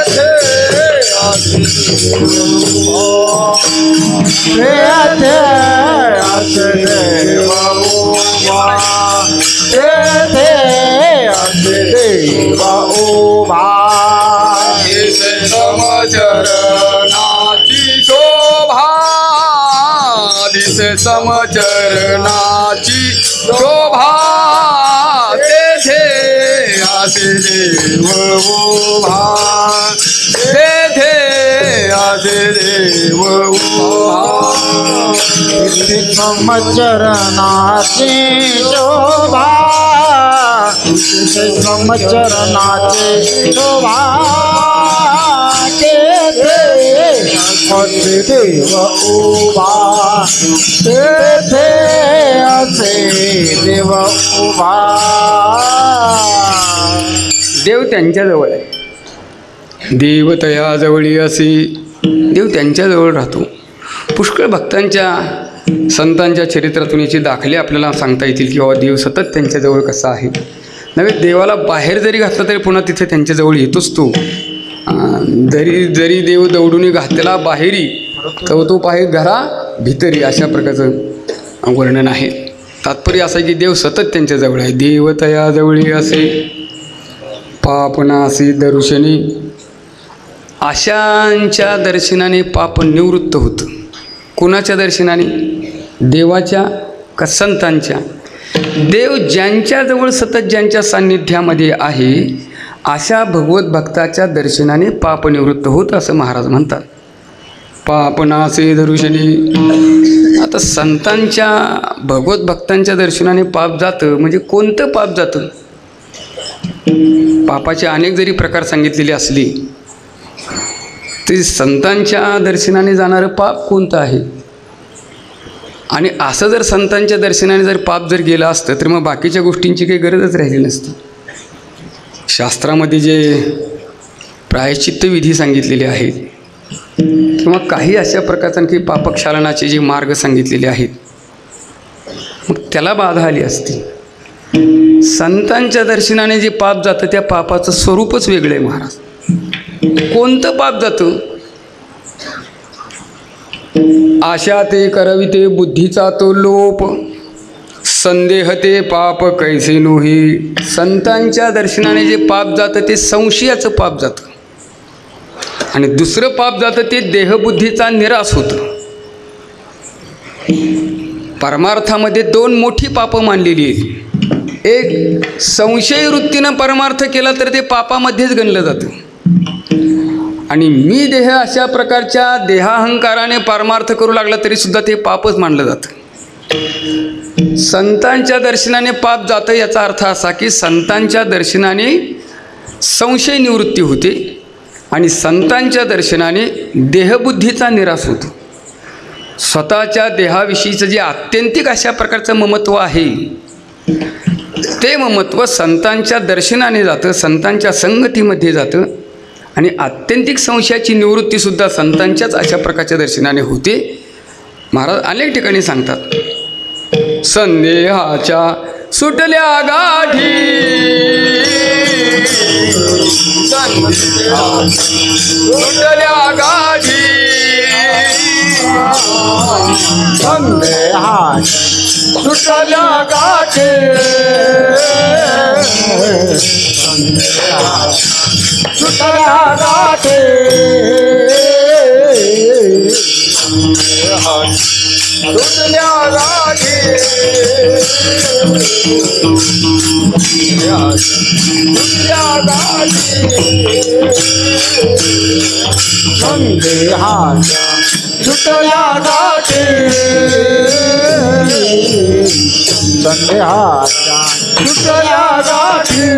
आसे देव उभा तेथे आसे देव उभा समचरणाची शोभा दिसे समचरणाची शोभा तेथे आसे देव उभा तेथे आसे देव उभा समचरणाची शोभा समचरणाची शोभा तेथे आसे देव उभा तेथे आसे देव उभा देव त्यांच्याजवळ आहे. देव तयाजवळी असे देव त्यांच्याजवळ राहतो. पुष्कळ भक्तांच्या संतांच्या चरित्रातून याचे दाखले आपल्याला सांगता येतील की बाबा देव सतत त्यांच्याजवळ कसा आहे. नव्हे देवाला बाहेर जरी घातलं तरी पुन्हा तिथे त्यांच्याजवळ येतोच तो. जरी देव दौडून घातला बाहेरी तर तो पाहे घरा भितरी अशा प्रकारचं वर्णन आहे. तात्पर्य असं आहे की देव सतत त्यांच्याजवळ आहे. देव तयाजवळी असे पापनासी दर्शनी आशांच्या दर्शनाने पाप निवृत्त होतं. कुणाच्या दर्शनाने? देवाच्या का संतांच्या? देव ज्यांच्याजवळ सतत ज्यांच्या सान्निध्यामध्ये आहे अशा भगवत भक्ताच्या दर्शनाने पाप निवृत्त होत असं महाराज म्हणतात. पापनासे दर्शनी. आता संतांच्या भगवत भक्तांच्या दर्शनाने पाप जातं म्हणजे कोणतं पाप जातं? पापाचे अनेक जरी प्रकार सांगितलेले असले तरी संतांच्या दर्शनाने जाणारं पाप कोणतं आहे? आणि असं जर संतांच्या दर्शनाने जर पाप जर गेलं असतं तर मग बाकीच्या गोष्टींची काही गरजच राहिली नसती. शास्त्रामध्ये जे प्रायश्चित्त विधी सांगितलेले आहेत किंवा काही अशा प्रकारचे आणखी पापक्षालनाचे जे मार्ग सांगितलेले आहेत मग त्याला बाधा आली असती. संतांच्या दर्शनाने जे पाप जातं त्या पापाचं स्वरूपच वेगळं आहे महाराज. कोणतं पाप जातं? आशा ते करविते बुद्धीचा तो लोप संदेह ते पाप कैसे नोही. संतांच्या दर्शनाने जे पाप जातं ते संशयाचं पाप जातं आणि दुसरं पाप जातं ते देहबुद्धीचा निराश होतं. परमार्थामध्ये दोन मोठी पापं मानलेली आहेत. एक संशय वृत्तीनं परमार्थ केला तर ते पापामध्येच गणलं जातं आणि मी देह अशा प्रकारच्या देहाहंकाराने परमार्थ करू लागला तरीसुद्धा ते पापच मानलं जातं. संतांच्या दर्शनाने पाप जातं याचा अर्थ असा की संतांच्या दर्शनाने संशय निवृत्ती होते आणि संतांच्या दर्शनाने देहबुद्धीचा निराश होतो. स्वतःच्या देहाविषयीचं जे आत्यंतिक अशा प्रकारचं ममत्व आहे ते ममत्व संतांच्या दर्शनाने जातं, संतांच्या संगतीमध्ये जातं आणि आत्यंतिक संशयाची निवृत्तीसुद्धा संतांच्याच अशा प्रकारच्या दर्शनाने होते. महाराज अनेक ठिकाणी सांगतात संदेहाच्या सुटल्या गाठी सुटल्या गाठी संदेहाच्या सुटल्या गाठी सुटल्या गाठी तुझल्या गाठी तुझल्या गाठी संदेहाच्या सुटल्या गाठी संदेहाच्या सुटल्या गाठी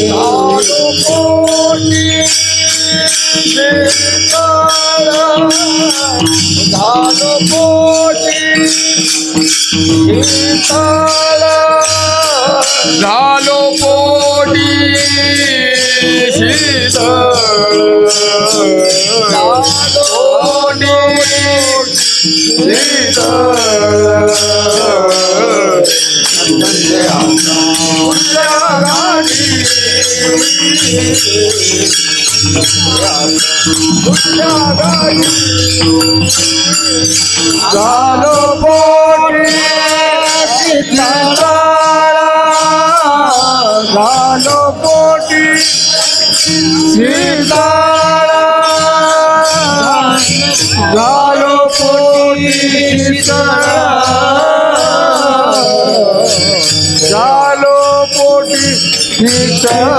झालो पोटी शीतळ झालो पोटी शीतळ झालो पोटी शीतळ झालो पोटी शीतळ झालो पोटी शीतळ झालो पोटी शीतळ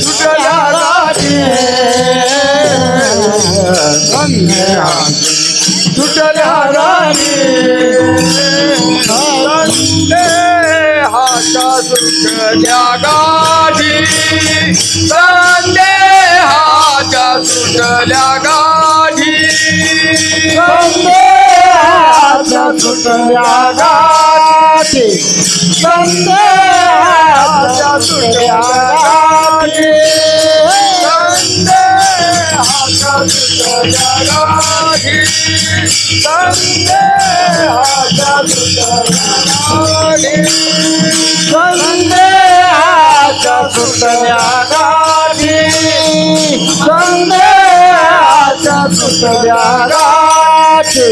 तुझ्या गाठी तुझ्या गाठी संदेहाच्या सुटल्या गाठी संदेहाच्या सुटल्या गाठी संदेहाच्या सुटल्या गाठी संदेहाच्या सुटल्या गाठी संदेहाच्या सुटल्या गाठी संदेहाच्या सुटल्या गाठी संदेहाच्या सुटल्या गाठी संदेहाच्या सुटल्या गाठी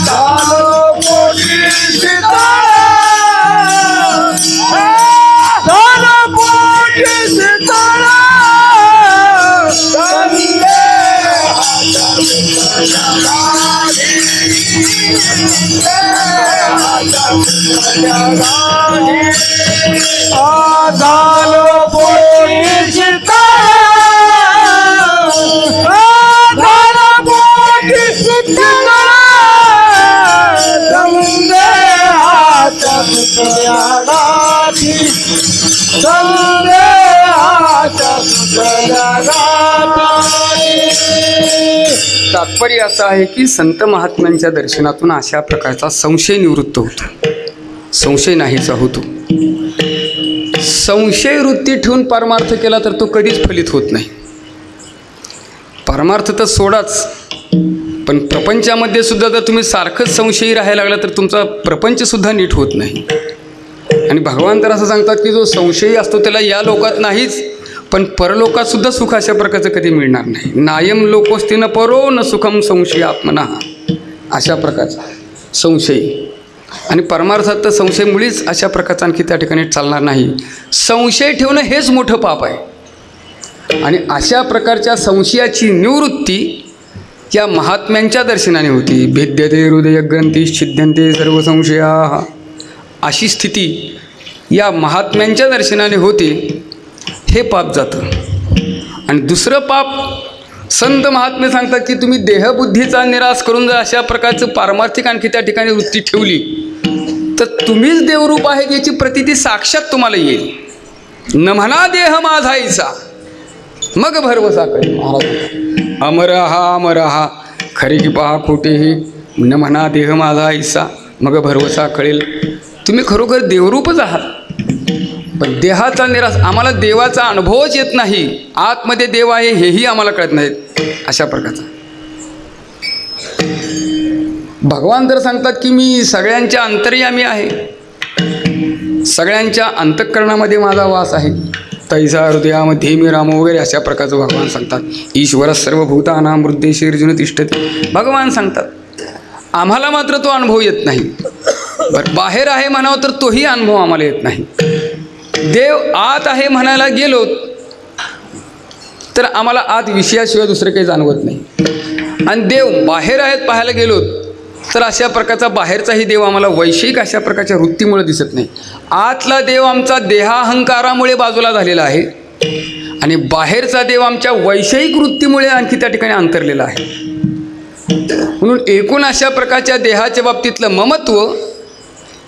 झालो पोटी शीतळ झालो पोटी शीतळ संदेहाच्या सुटल्या गाठी संदेहाच्या सुटल्या गाठी झालो पोटी शीतळ झालो पोटी शीतळ संदेहाच्या सुटल्या गाठी संदेहाच्या सुटल्या गाठी. तात्पर्य असं आहे की संत महात्म्यांच्या दर्शनातून अशा प्रकारचा संशय निवृत्त होतो, संशय नाहीसा होतो. संशय वृत्ती ठेवून परमार्थ केला तर तो कधीच फलित होत नाही. परमार्थ तर सोडाच, पण प्रपंचामध्ये सुद्धा जर तुम्ही सारखंच संशयी राहायला लागला तर तुमचा प्रपंचसुद्धा नीट होत नाही. आणि भगवान तर असं सांगतात की जो संशयी असतो त्याला या लोकात नाहीच पण परलोकात सुद्धा सुख अशा प्रकारचं कधी मिळणार नाही. नायम लोकोस्तीन परो न सुखम संशय आत्मना, अशा प्रकारचा संशयी. आणि परमार्थात तर संशय मुळीच अशा प्रकारचा आणखी त्या ठिकाणी चालणार नाही. संशय ठेवणं हेच मोठं पाप आहे. आणि अशा प्रकारच्या संशयाची निवृत्ती या महात्म्यांच्या दर्शनाने होती. भिद्यते हृदयग्रंथी छिद्यन्ते सर्व संशया, अशी स्थिती या महात्म्यांच्या दर्शनाने होते. हे पाप जातं. आणि दुसरं पाप संत महात्मे सांगतात की तुम्ही देहबुद्धीचा निराश करून जर अशा प्रकारचं पारमार्थिक आणखी त्या ठिकाणी वृत्ती ठेवली तर तुम्हीच देवरूप आहेत याची प्रतीती साक्षात तुम्हाला येईल. न म्हणा देह माझा ऐसा मग भरवसा करी. महाराज अमर हा खरे की पहा खोटे हे, न म्हणा देह माझा ऐसा मग भरवसा कळेल. तुम्ही खरोखर देवरूपच आहात पण देहाचा निराश, आम्हाला देवाचा अनुभवच येत नाही, आतमध्ये देव आहे हेही आम्हाला कळत नाहीत. अशा प्रकारचा भगवान तर सांगतात की मी सगळ्यांच्या अंतर्यामी आहे, सगळ्यांच्या अंतःकरणामध्ये माझा वास आहे. तैसा हृदयामध्ये मी राम वगैरे अशा प्रकारचं भगवान सांगतात. ईश्वर सर्वभूतानां हृदयेषु अर्जुन तिष्ठति, भगवान सांगतात. आम्हाला मात्र तो अनुभव येत नाही. बरं बाहेर आहे म्हणावं तर तोही अनुभव आम्हाला येत नाही. देव आत आहे म्हणायला गेलो तर आम्हाला आत विषयाशिवाय दुसरं काही जाणवत नाही. आणि देव बाहेर आहेत पाहायला गेलो तर अशा प्रकारचा बाहेरचाही देव आम्हाला वैश्विक अशा प्रकारच्या वृत्तीमुळे दिसत नाही. आतला देव आमचा देहाहंकारामुळे बाजूला झालेला आहे आणि बाहेरचा देव आमच्या वैषयिक वृत्तीमुळे आणखी त्या ठिकाणी अंतरलेला आहे. म्हणून एकूण अशा प्रकारच्या देहाच्या बाबतीतलं ममत्व,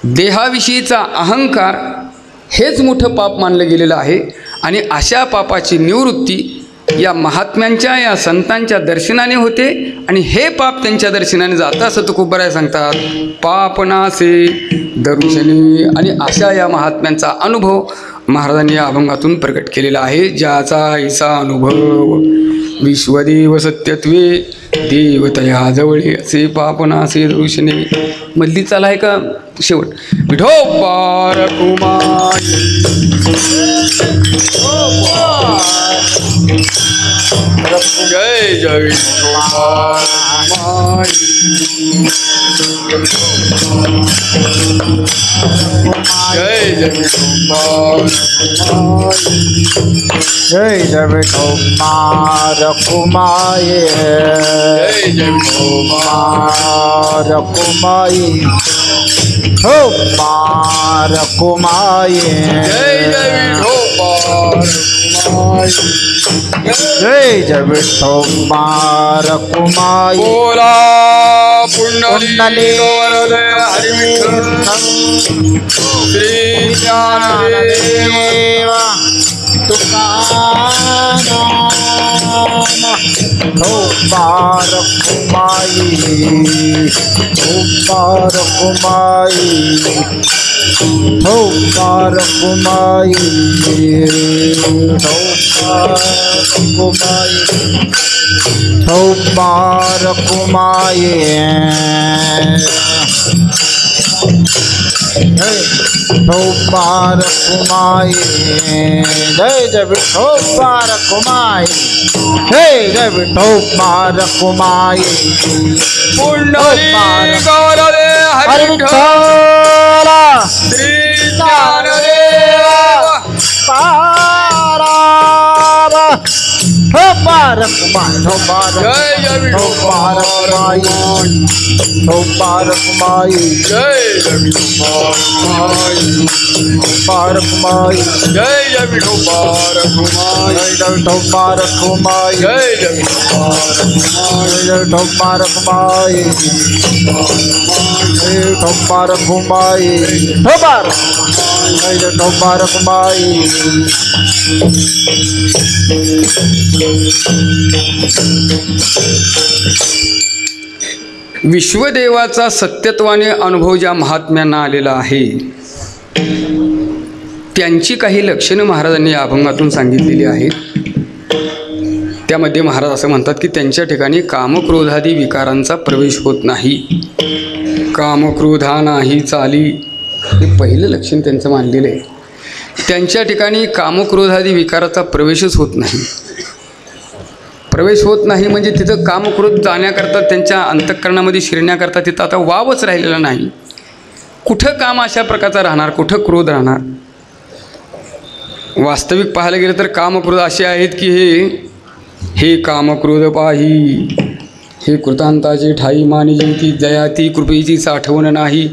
देहाविषयीचा अहंकार हेच मोठं पाप मानलं गेलेलं आहे. आणि अशा पापाची निवृत्ती या महात्म्यांच्या, या संतांच्या दर्शनाने होते. आणि हे पाप त्यांच्या दर्शनाने जातं असं तुकोबराय सांगतात. पाप नासे दर्शनी. आणि अशा या महात्म्यांचा अनुभव महाराजांनी या अभंगातून प्रकट केलेला आहे. ज्याचा ऐसा अनुभव विश्वदेव सत्यत्वे देवतया जवळे असे पापनासे दर्शने. मधली चाल आहे का शेवट? विठोबार कुमारी जय जय विठोबार कुमारी जय जय विठोबार कुमारी जय जय विठोबार कुमारी जय जय विठोबार कुमारी हो पार कुमारी जय जय विठोबार कुमारी जय जय विठोबार कुमारी बोला पुंडली हरी विठ्ठल श्री ज्ञानदेव तुकाराम हो पार कुमारी हो पार कुमारी हो पार कुमारी हो पार कुमारी हो पार कुमारी हो पार कुमारी जय जय विठो पार कुमारी जय जय विठो पार कुमारी पुंडली गौरवे हरी विठ्ठल श्री ज्ञानदेव पार हो पार कुमारी हो पार जय जय हो पार कुमारी हो पार कुमारी जय जय विठोबार कुमारी पार कुमारी जय जय विठोबार कुमारी जय जय विठो पार कुमारी जय जय विठोबार कुमारी जय विठो पार कुमारी जय विठो पार कुमारी हो पार जय विठो पार कुमारी विश्वदेवाचा सत्यत्वाने अनुभव ज्या महात्म्यांना आलेला आहे त्यांची काही लक्षणं महाराजांनी या अभंगातून सांगितलेली आहेत. त्यामध्ये महाराज असं म्हणतात की त्यांच्या ठिकाणी कामक्रोधादी विकारांचा प्रवेश होत नाही. कामक्रोधा नाही चाली, हे पहिलं लक्षण त्यांचं मानलेलं आहे. त्यांच्या ठिकाणी कामक्रोधादी विकाराचा प्रवेशच होत नाही. प्रवेश होत नाही म्हणजे तिथं कामक्रोध जाण्याकरता, त्यांच्या अंतःकरणामध्ये शिरण्याकरता तिथं आता वावच राहिलेला नाही. कुठं काम अशा प्रकारचा राहणार, कुठं क्रोध राहणार? वास्तविक पाहायला गेलं तर कामक्रोध असे आहेत की हे कामक्रोध पाही, हे कृतांताचे ठाई मानी जेती, जयाती कृपेची साठवण नाही,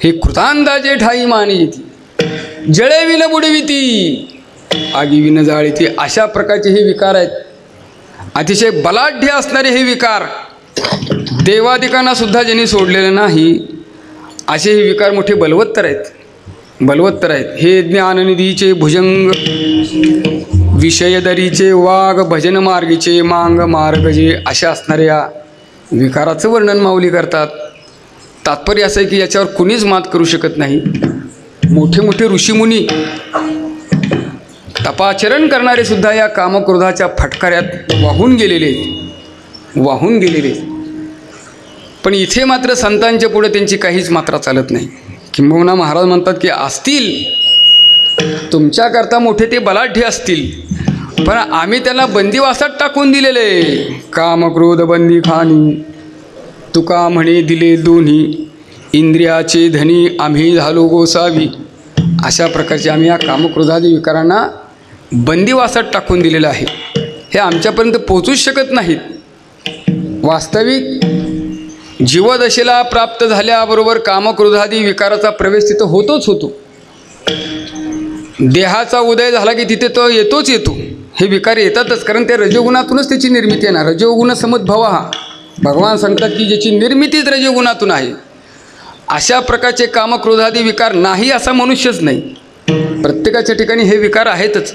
हे कृतांताचे ठाई मानी जेती, जळेविन बुडविती, आगीविन जाळीती. अशा प्रकारचे हे विकार आहेत. अतिशय बलाढ्य असणारे हे विकार, देवादिकांना सुद्धा ज्यांनी सोडलेले नाही असे हे विकार मोठे बलवत्तर आहेत, बलवत्तर आहेत. हे ज्ञाननिधीचे भुजंग, विषयदरीचे वाघ, भजन मार्गीचे मांग मार्ग जे, अशा असणाऱ्या विकाराचं वर्णन माऊली करतात. तात्पर्य असं आहे की याच्यावर कुणीच मात करू शकत नाही. मोठे मोठे ऋषीमुनी, तपाचरण करणारे सुद्धा या कामक्रोधाच्या फटकाऱ्यात वाहून गेलेले आहेत, वाहून गेलेले. पण इथे मात्र संतांच्या पुढे त्यांची काहीच मात्रा चालत नाही. किंबहुना महाराज म्हणतात की असतील तुमच्याकरता मोठे ते बलाढ्य असतील, पण आम्ही त्यांना बंदिवासात टाकून दिलेले. कामक्रोध बंदी खाणी, तुका म्हणे दिले दोन्ही, इंद्रियाचे धनी आम्ही झालो गोसावी. अशा प्रकारचे आम्ही या कामक्रोधादी विकारांना बंदिवासात टाकून दिलेलं आहे. हे आमच्यापर्यंत पोचूच शकत नाहीत. वास्तविक जीवदशेला प्राप्त झाल्याबरोबर कामक्रोधादी विकाराचा प्रवेश तिथं होतोच होतो. देहाचा उदय झाला की तिथे तो येतोच येतो. हे विकार येतातच, कारण त्या रजोगुणातूनच त्याची निर्मिती येणार. रजोगुण समद्भव हा भगवान सांगतात की ज्याची निर्मितीच रजोगुणातून आहे. अशा प्रकारचे कामक्रोधादी विकार नाही असा मनुष्यच नाही. प्रत्येकाच्या ठिकाणी हे विकार आहेतच.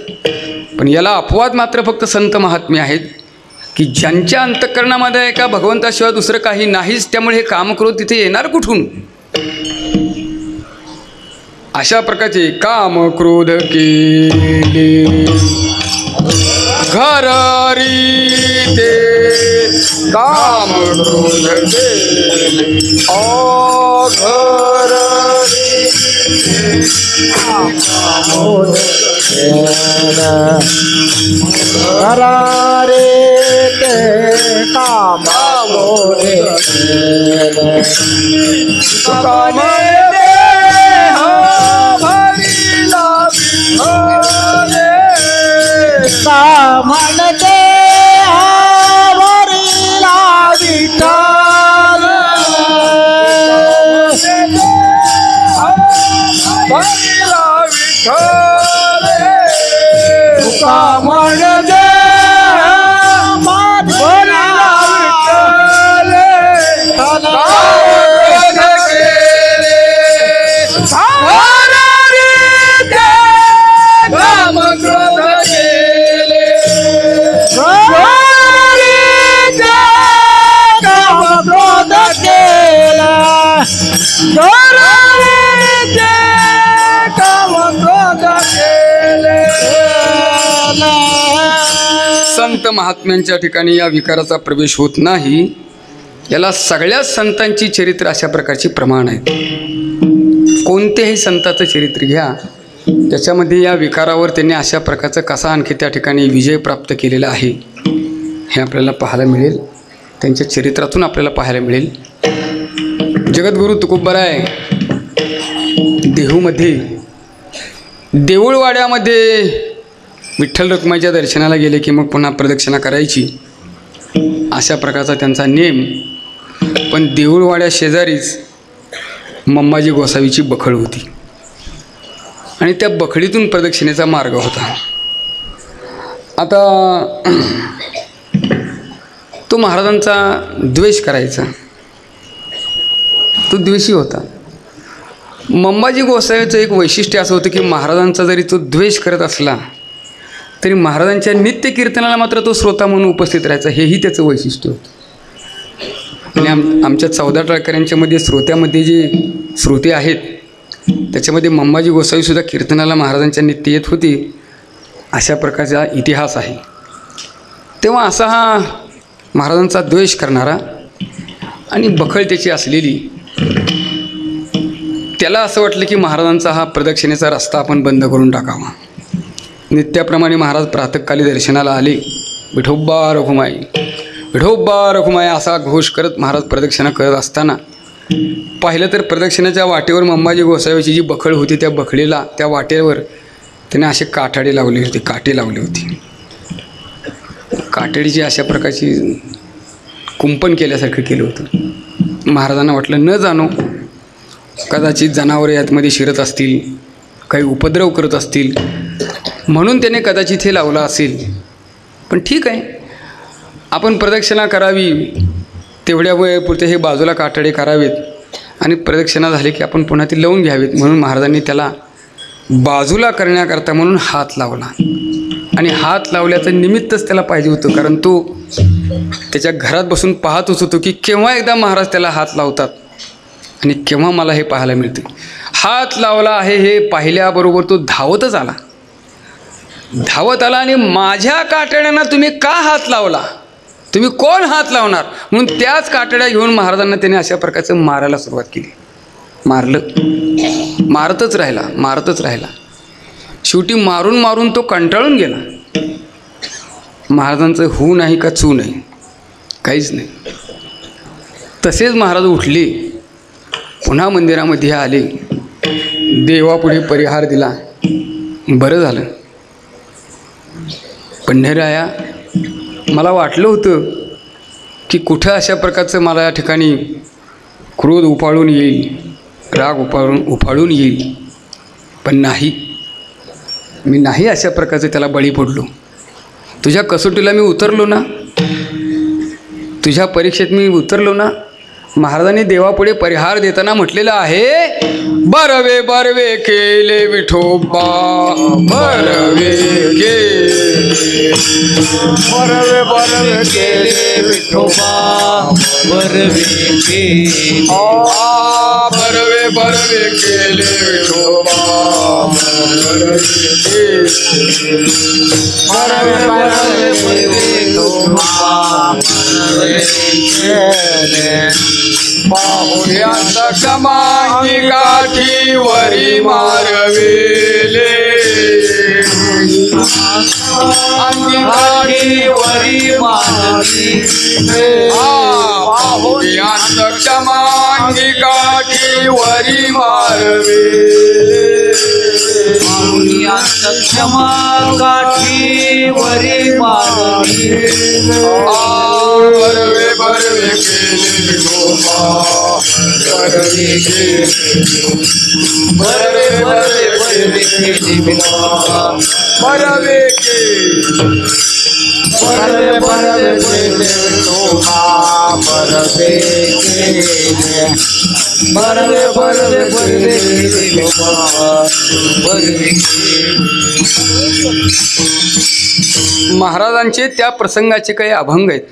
पण याला अपवाद मात्र फक्त संत महात्मे आहेत की ज्यांच्या अंतःकरणामध्ये एका भगवंताशिवाय दुसरं काही नाहीच. त्यामुळे हे कामक्रोध तिथे येणार कुठून? अशा प्रकारचे कामक्रोध केले घरारी ते कामक्रोध केले घरारे ते कामक्रोध म्हणते हरिला विठ्ठल हरिला विठ्ठल तुका म्हणते हरिला संत महात्म्यांच्या ठिकाणी या विकाराचा प्रवेश होत नाही. याला सगळ्या संतांची चरित्र अशा प्रकारची प्रमाण आहेत. कोणत्याही संताचं चरित्र घ्या, त्याच्यामध्ये या विकारावर त्यांनी अशा प्रकारचा कसा आणखी त्या ठिकाणी विजय प्राप्त केलेला आहे हे आपल्याला पाहायला मिळेल. त्यांच्या चरित्रातून आपल्याला पाहायला मिळेल. जगद्गुरू तुकोबराय देहूमध्ये देऊळवाड्यामध्ये विठ्ठल रखुमाईच्या दर्शनाला गेले की मग पुन्हा प्रदक्षिणा करायची अशा प्रकारचा त्यांचा नेम. पण देऊळवाड्या शेजारीच मंबाजी गोसावीची बखळ होती आणि त्या बखळीतून प्रदक्षिणेचा मार्ग होता. आता तो महाराजांचा द्वेष करायचा, तो द्वेषी होता. मंबाजी गोसावीचं एक वैशिष्ट्य असं होतं की महाराजांचा जरी तो द्वेष करत असला तरी महाराजांच्या नित्य कीर्तनाला मात्र तो श्रोता म्हणून उपस्थित राहायचा. हेही त्याचं वैशिष्ट्य होतं. आणि आमच्या 14 टाळकऱ्यांच्यामध्ये श्रोत्यामध्ये जे श्रोते आहेत त्याच्यामध्ये मंबाजी गोसावीसुद्धा कीर्तनाला महाराजांच्या नित्य येत होती. अशा प्रकारचा इतिहास आहे. तेव्हा असा हा महाराजांचा द्वेष करणारा आणि बखळ त्याची असलेली, त्याला असं वाटलं की महाराजांचा हा प्रदक्षिणेचा रस्ता आपण बंद करून टाकावा. नित्याप्रमाणे महाराज प्रातःकाली दर्शनाला आले. विठोबा रखुमाई, विठोबा रखुमाई असा घोष करत महाराज प्रदक्षिणा करत असताना पाहिलं तर प्रदक्षिणाच्या वाटेवर मंबाजी गोसावीची जी बखळ होती त्या बखळीला, त्या वाटेवर त्याने असे काठाडे लावले होते, काटे लावले होते. कातडीची अशा प्रकारची कुंपण केल्यासारखं केलं होतं. महाराजांना वाटलं न जाणो कदाचित जनावरे यातमध्ये शिरत असतील, काही उपद्रव करत असतील म्हणून त्याने कदाचित हे लावलं असेल. पण ठीक आहे, आपण प्रदक्षिणा करावी, तेवढ्या वेळेपुरते हे बाजूला कातडे करावेत आणि प्रदक्षिणा झाली की आपण पुन्हा ती लावून घ्यावीत. म्हणून महाराजांनी त्याला बाजूला करण्याकरता म्हणून हात लावला. आणि हात लावल्याचं निमित्तच त्याला पाहिजे होतं, कारण तो त्याच्या घरात बसून पाहतच होतो की केव्हा एकदा महाराज त्याला हात लावतात आणि केव्हा मला हे पाहायला मिळते. हात लावला आहे हे पाहिल्याबरोबर तो धावतच आला, धावत आला आणि माझ्या कातड्यांना तुम्ही का हात लावला, तुम्ही कोण हात लावणार म्हणून त्याच कातड्या घेऊन महाराजांना त्याने अशा प्रकारचं मारायला सुरुवात केली. मारलं, मारतच राहिला, मारतच राहिला. शेवटी मारून मारून तो कंटाळून गेला. महाराजांचं होऊ नाही का चू नाही, काहीच नाही. तसेच महाराज उठले, पुन्हा मंदिरामध्ये आले, देवापुढे परिहार दिला. बरं झालं, पंढरीराया मला वाटलं होतं की कुठं अशा प्रकारचं मला या ठिकाणी क्रोध उफाळून येईल, राग उफाळून येईल, पण नाही, मी नाही अशा प्रकारचं त्याला बळी पडलो. तुझ्या कसोटीला मी उतरलो ना, तुझ्या परीक्षेत मी उतरलो ना. महाराजांनी देवापुढे परिहार देताना म्हटलेलं आहे, बरवे बरवे केले विठोबा, बरवे केले, बरवे बरवे केले विठोबा, बरवे केले, बरवे बरवे केले विठोबा, बरवे केले, बरवे बरवे विठोबा, बरवे केले. पाहुण्यांचा क्षमाही काठीवरी मारविले, काठीवरी मारविले. पाहुण्यांचा क्षमाही काठीवरी मारविले, पाहुण्यांचा क्षमा काठीवरी मारविले. बरवे बरवे केले विठोबा, बरवे केले, बरवे बरवे बरवे केले विठोबा, बरवे केले, बरवे बरवे केले विठोबा, बरवे केले, बरवे बरवे बरवे केले विठोबा, बरवे केले. महाराजांचे त्या प्रसंगाचे काही अभंग आहेत.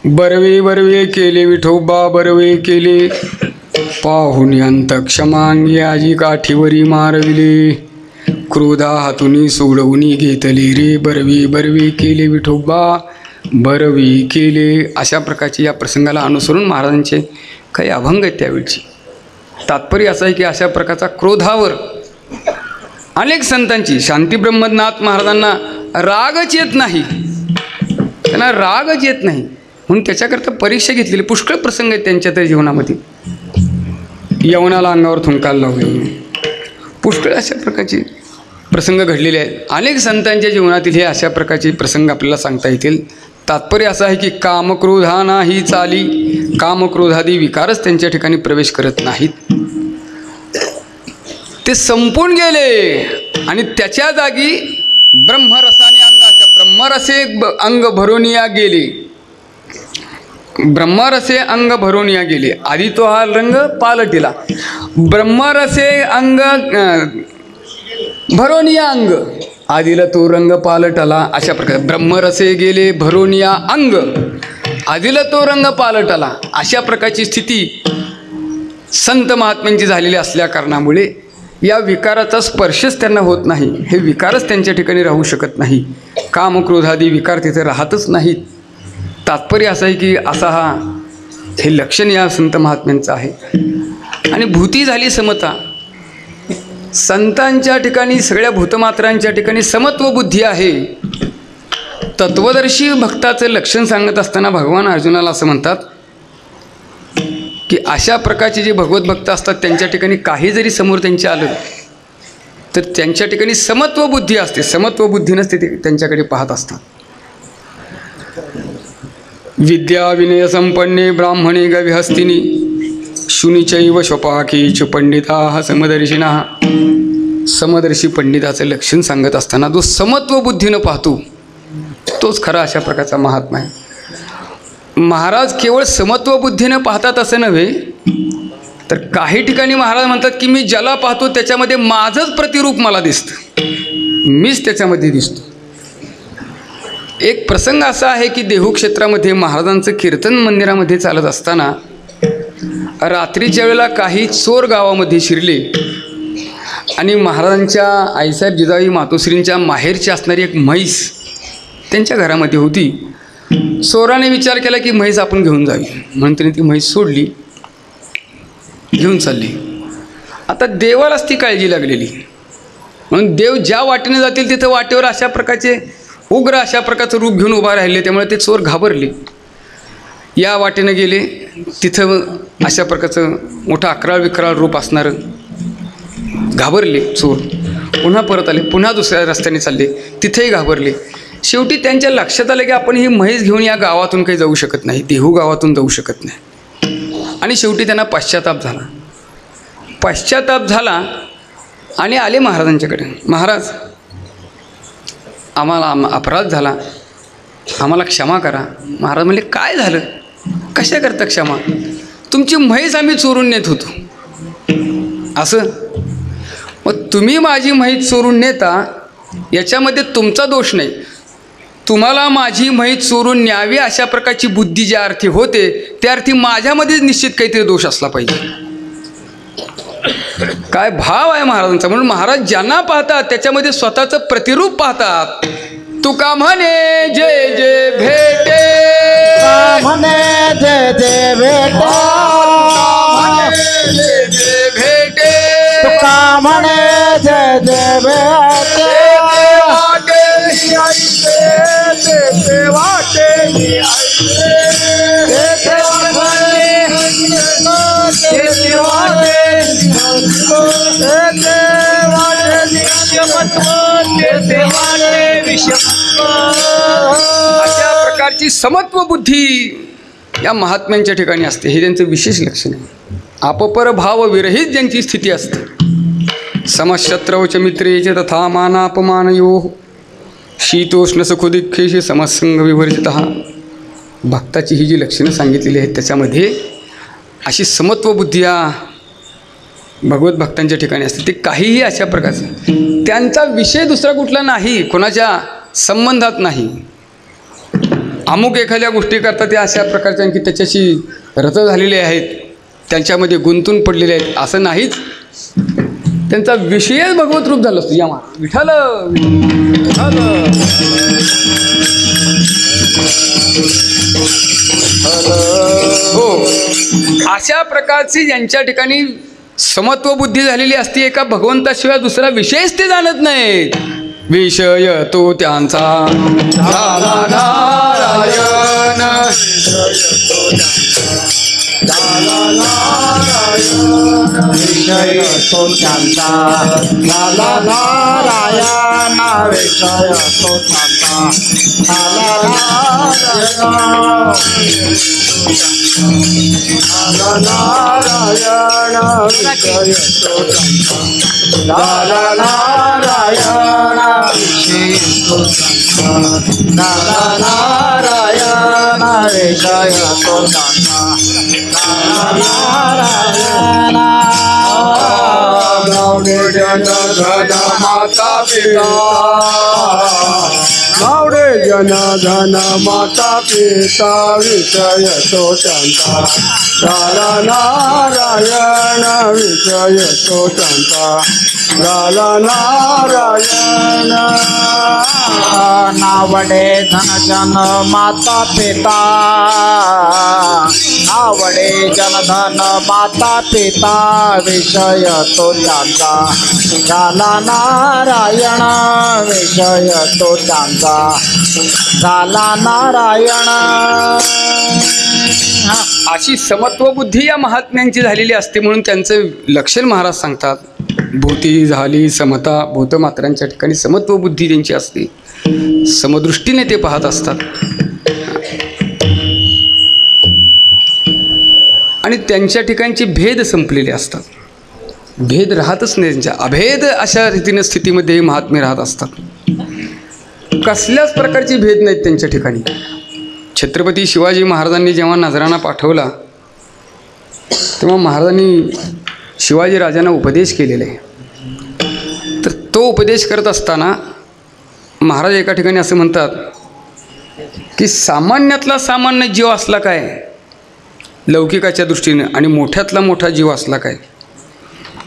बरवे बरवे केले विठोबा, बरवे केले, पाहुण्यांत क्षमांगी आजी काठीवरी मारविले, क्रोधा हातुनी सोडवून घेतले रे, बरवे बरवे केले विठोबा, बरवे केले. अशा प्रकारचे या प्रसंगाला अनुसरून महाराजांचे काही अभंग आहेत त्यावेळची. तात्पर्य असं आहे की अशा प्रकारचा क्रोधावर अनेक संतांची, शांती ब्रह्मनाथ महाराजांना रागच येत नाही, त्यांना रागच येत नाही, म्हणून त्याच्याकरता परीक्षा घेतलेली पुष्कळ प्रसंग आहेत त्यांच्या त्या जीवनामध्ये. यवनाला अंगावर थुंकायला लावले, पुष्कळ अशा प्रकारचे प्रसंग घडलेले आहेत. अनेक संतांच्या जीवनातील हे अशा प्रकारचे प्रसंग आपल्याला सांगता येतील. तात्पर्य असं आहे की कामक्रोधा नाही चाली, कामक्रोधादी विकारच त्यांच्या ठिकाणी प्रवेश करत नाहीत, ते संपून गेले आणि त्याच्या जागी ब्रह्मरसाने ब्रह्मरसे अंग भरोनिया गेले, ब्रह्मरसे अंग भरोनिया गेले. आधी तो हा रंग पालटिला, ब्रह्मरसे अंग भरोनिया अंग, आधीला तो रंग पालटला. अशा प्रकारे ब्रह्मरसे गेले भरोनिया अंग, आधीला तो रंग पालटला. अशा प्रकारची स्थिती संत महात्म्यांची झालेली असल्या कारणामुळे या विकाराचा स्पर्शच त्यांना होत नाही, हे विकारच त्यांच्या ठिकाणी राहू शकत नाही, कामक्रोधादी विकार तिथे राहतच नाहीत. तात्पर्य असं आहे की असा हे लक्षण या संत महात्म्यांचं आहे. आणि भूती झाली समता, संतांच्या ठिकाणी सगळ्या भूतमात्रांच्या ठिकाणी समत्व बुद्धी आहे. तत्वदर्शी भक्ताचं लक्षण सांगत असताना भगवान अर्जुनाला असं म्हणतात की अशा प्रकारचे जे भगवत भक्त असतात त्यांच्या ठिकाणी काही जरी समोर त्यांच्या आलं तर त्यांच्या ठिकाणी समत्व बुद्धी असते, समत्व बुद्धीनंच ते त्यांच्याकडे पाहत असतात. विद्या विनय संपन्ने ब्राह्मणे गविहस्तिनी शुनिचैव स्वपाकीच पंडिता समदर्शिना. समदर्शी पंडिताचं लक्षण सांगत असताना जो समत्व बुद्धीनं पाहतो तोच खरा अशा प्रकारचा महात्मा आहे. महाराज केवळ समत्व बुद्धीनं पाहतात असं नव्हे, तर काही ठिकाणी महाराज म्हणतात की मी ज्याला पाहतो त्याच्यामध्ये माझंच प्रतिरूप मला दिसतं, मीच त्याच्यामध्ये दिसतो. एक प्रसंग असा आहे की देहू क्षेत्रामध्ये महाराजांचं कीर्तन मंदिरामध्ये चालत असताना रात्रीच्या वेळेला काही चोर गावामध्ये शिरले आणि महाराजांच्या आईसाहेब जिजाई मातोश्रींच्या माहेरची असणारी एक म्हैस त्यांच्या घरामध्ये होती. चोराने विचार केला की म्हैस आपण घेऊन जावी, म्हणून त्यांनी ती म्हैस सोडली, घेऊन चालली. आता देवालाच ती काळजी लागलेली, म्हणून देव ज्या वाटेने जातील तिथं वाटेवर अशा प्रकारचे उग्र अशा प्रकारचं रूप घेऊन उभा राहिले, त्यामुळे ते चोर घाबरले. या वाटेनं गेले, तिथं अशा प्रकारचं मोठं अकराळ विकराळ रूप असणारं, घाबरले चोर. पुन्हा परत आले, पुन्हा दुसऱ्या रस्त्याने चालले, तिथेही घाबरले. शेवटी त्यांच्या लक्षात आलं की आपण ही म्हैस घेऊन या गावातून काही जाऊ शकत नाही, देहू गावातून जाऊ शकत नाही. आणि शेवटी त्यांना पश्चाताप झाला आणि आले महाराजांच्याकडे. महाराज, आम्हाला अपराध झाला, आम्हाला क्षमा करा. महाराज म्हणले, काय झालं, कशा करता क्षमा? तुमची म्हैस आम्ही चोरून नेत होतो. असं? मग तुम्ही माझी म्हैस चोरून नेता याच्यामध्ये तुमचा दोष नाही. तुम्हाला माझी म्हैस चोरून न्यावी अशा प्रकारची बुद्धी ज्या अर्थी होते त्या अर्थी माझ्यामध्येच निश्चित काहीतरी दोष असला पाहिजे. काय भाव आहे महाराजांचा. म्हणून महाराज ज्यांना पाहतात त्याच्यामध्ये स्वतःचं प्रतिरूप पाहतात. तुका म्हणे जे जे भेटे, म्हणे जे जे भेटे, जे भेटे, तुका म्हणे जे जे भेटे, अशा प्रकारची समत्व बुद्धी या महात्म्यांच्या ठिकाणी असते. हे त्यांचं विशेष लक्षण आहे. आपपर भाव विरहित ज्यांची स्थिती असते. समशत्रौच मित्रेच तथा मानापमानयो शीतोष्ण सुखदुःखेशी समसंग विवर्जित. भक्ताची ही जी लक्षणं सांगितलेली आहेत त्याच्यामध्ये अशी समत्व बुद्धी या भगवत भक्तांच्या ठिकाणी असते. ते काहीही अशा प्रकारचं, त्यांचा विषय दुसरा कुठला नाही, कोणाच्या संबंधात नाही. अमुक एखाद्या गोष्टी करता त्या अशा प्रकारच्या की त्याच्याशी रत झालेले आहेत, त्यांच्यामध्ये गुंतून पडलेले आहेत असं नाहीच. त्यांचा विषयच भगवत रूप झाला असतो. या विठ्ठल विठ्ठल. हो, अशा प्रकारची ज्यांच्या ठिकाणी समत्व बुद्धी झालेली असते, एका भगवंताशिवाय दुसरा विषयच ते जाणत नाहीत. विषय तो त्यांचा झाला नारायण, विषय तो त्यांचा झाला नारायण, विषय तो त्यांचा झाला नारायण, विषय तो त्यांचा झाला नारायण, विषय तो त्यांचा झाला नारायण, विषय तो त्यांचा गावडे जन धन माता पिता, गावडे जन धन माता पिता, विषय तो त्यांचा झाला नारायण, विषय तो त्यांचा झाला नारायण. नावडे धन जन माता पिता, नावडे जन धन माता पिता, विषय तो त्यांचा झाला नारायण, विषय तो त्यांचा झाला नारायण. अशी समत्व बुद्धी या महात्म्यांची झालेली असते. म्हणून त्यांचं लक्षण महाराज सांगतात. भूती झाली समता, भूतमात्रांच्या ठिकाणी समत्व बुद्धी त्यांची असते. समदृष्टीने ते पाहत असतात आणि त्यांच्या ठिकाणचे भेद संपलेले असतात. भेद राहतच नाही त्यांच्या. अभेद अशा रीतीने स्थितीमध्ये महात्मे राहत असतात. कसल्याच प्रकारचे भेद नाहीत त्यांच्या ठिकाणी. छत्रपती शिवाजी महाराजांनी जेव्हा नजराणा पाठवला तेव्हा महाराजांनी शिवाजी राजांना उपदेश केलेला आहे. तर तो उपदेश करत असताना महाराज एका ठिकाणी असं म्हणतात की सामान्यातला सामान्य जीव असला काय लौकिकाच्या दृष्टीने आणि मोठ्यातला मोठा जीव असला काय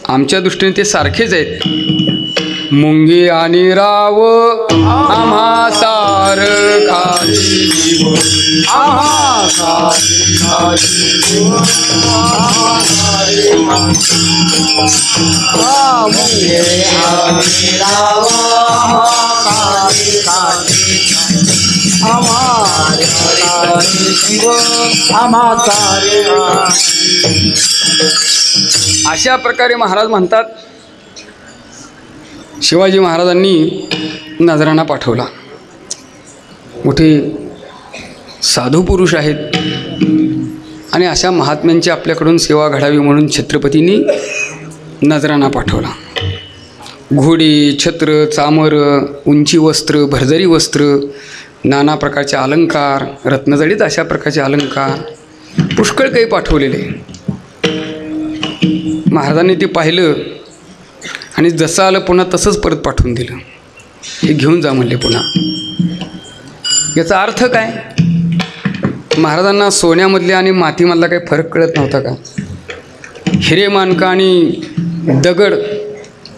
आमच्या दृष्टीने ते सारखेच आहेत. मुंगी आणि राव आम्हा सारखाची जीव, आम्हा सारखाची मुंगे आणि राव अशा प्रकारे महाराज म्हणतात. शिवाजी महाराजांनी नजराणा पाठवला. मोठे साधू पुरुष आहेत आणि अशा महात्म्यांची आपल्याकडून सेवा घडावी म्हणून छत्रपतींनी नजराणा पाठवला. घोडी, छत्र, चामर, उंची वस्त्र, भरजरी वस्त्र, नाना प्रकारचे अलंकार, रत्नजडित अशा प्रकारचे अलंकार पुष्कळ काही पाठवलेले. महाराजांनी ते पाहिलं आणि जसं आलं पुन्हा तसंच परत पाठवून दिलं. हे घेऊन जा म्हणले पुन्हा. याचा अर्थ काय? महाराजांना सोन्यामधल्या आणि मातीमधला काही फरक कळत नव्हता का? हिरे मानकं आणि दगड,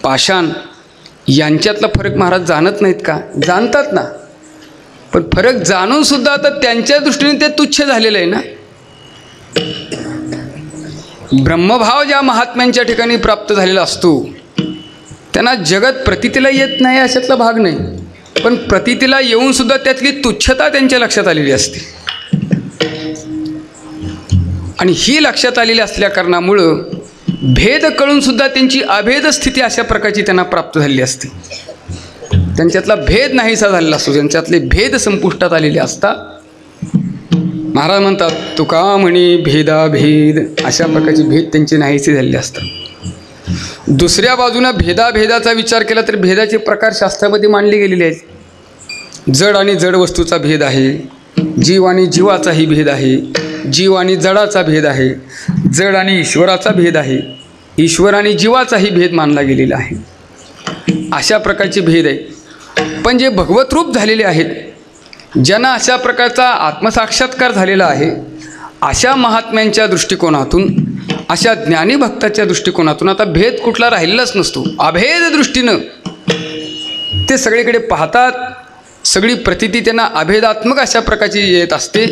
पाषाण यांच्यातला फरक महाराज जाणत नाहीत का? जाणतात ना, पण फरक जाणूनसुद्धा आता त्यांच्या दृष्टीने ते तुच्छ झालेलं आहे ना. ब्रह्मभाव ज्या महात्म्यांच्या ठिकाणी प्राप्त झालेला असतो त्यांना जगत प्रतीतीला येत नाही अशातला भाग नाही, पण प्रतीतीला येऊनसुद्धा त्यातली तुच्छता त्यांच्या लक्षात आलेली असते. आणि ही लक्षात आलेली असल्या कारणामुळं भेद कळूनसुद्धा त्यांची अभेद स्थिती अशा प्रकारची त्यांना प्राप्त झालेली असते. त्यांच्यातला भेद नाहीसा झालेला असतो, त्यांच्यातले भेद संपुष्टात आलेले असतात. महाराज म्हणतात तुका म्हणी भेदाभेद, अशा प्रकारचे भेद त्यांचे नाहीसे झालेले असतात. दुसऱ्या बाजूनं भेदाभेदाचा विचार केला तर भेदाचे प्रकार शास्त्रामध्ये मांडले गेलेले आहेत. जड आणि जड वस्तूचा भेद आहे, जीव आणि जीवाचाही भेद आहे, जीव आणि जडाचा भेद आहे, जड आणि ईश्वराचा भेद आहे, ईश्वर आणि जीवाचाही भेद मानला गेलेला आहे. अशा प्रकारचे भेद आहे. पण जे भगवत रूप झालेले आहेत, ज्यांना अशा प्रकारचा आत्मसाक्षात्कार झालेला आहे, अशा महात्म्यांच्या दृष्टिकोनातून, अशा ज्ञानी भक्ताच्या दृष्टिकोनातून आता भेद कुठला राहिलेलाच नसतो. अभेद दृष्टीनं ते सगळीकडे पाहतात. सगळी प्रतीती त्यांना अभेदात्मक अशा प्रकारची येत असते.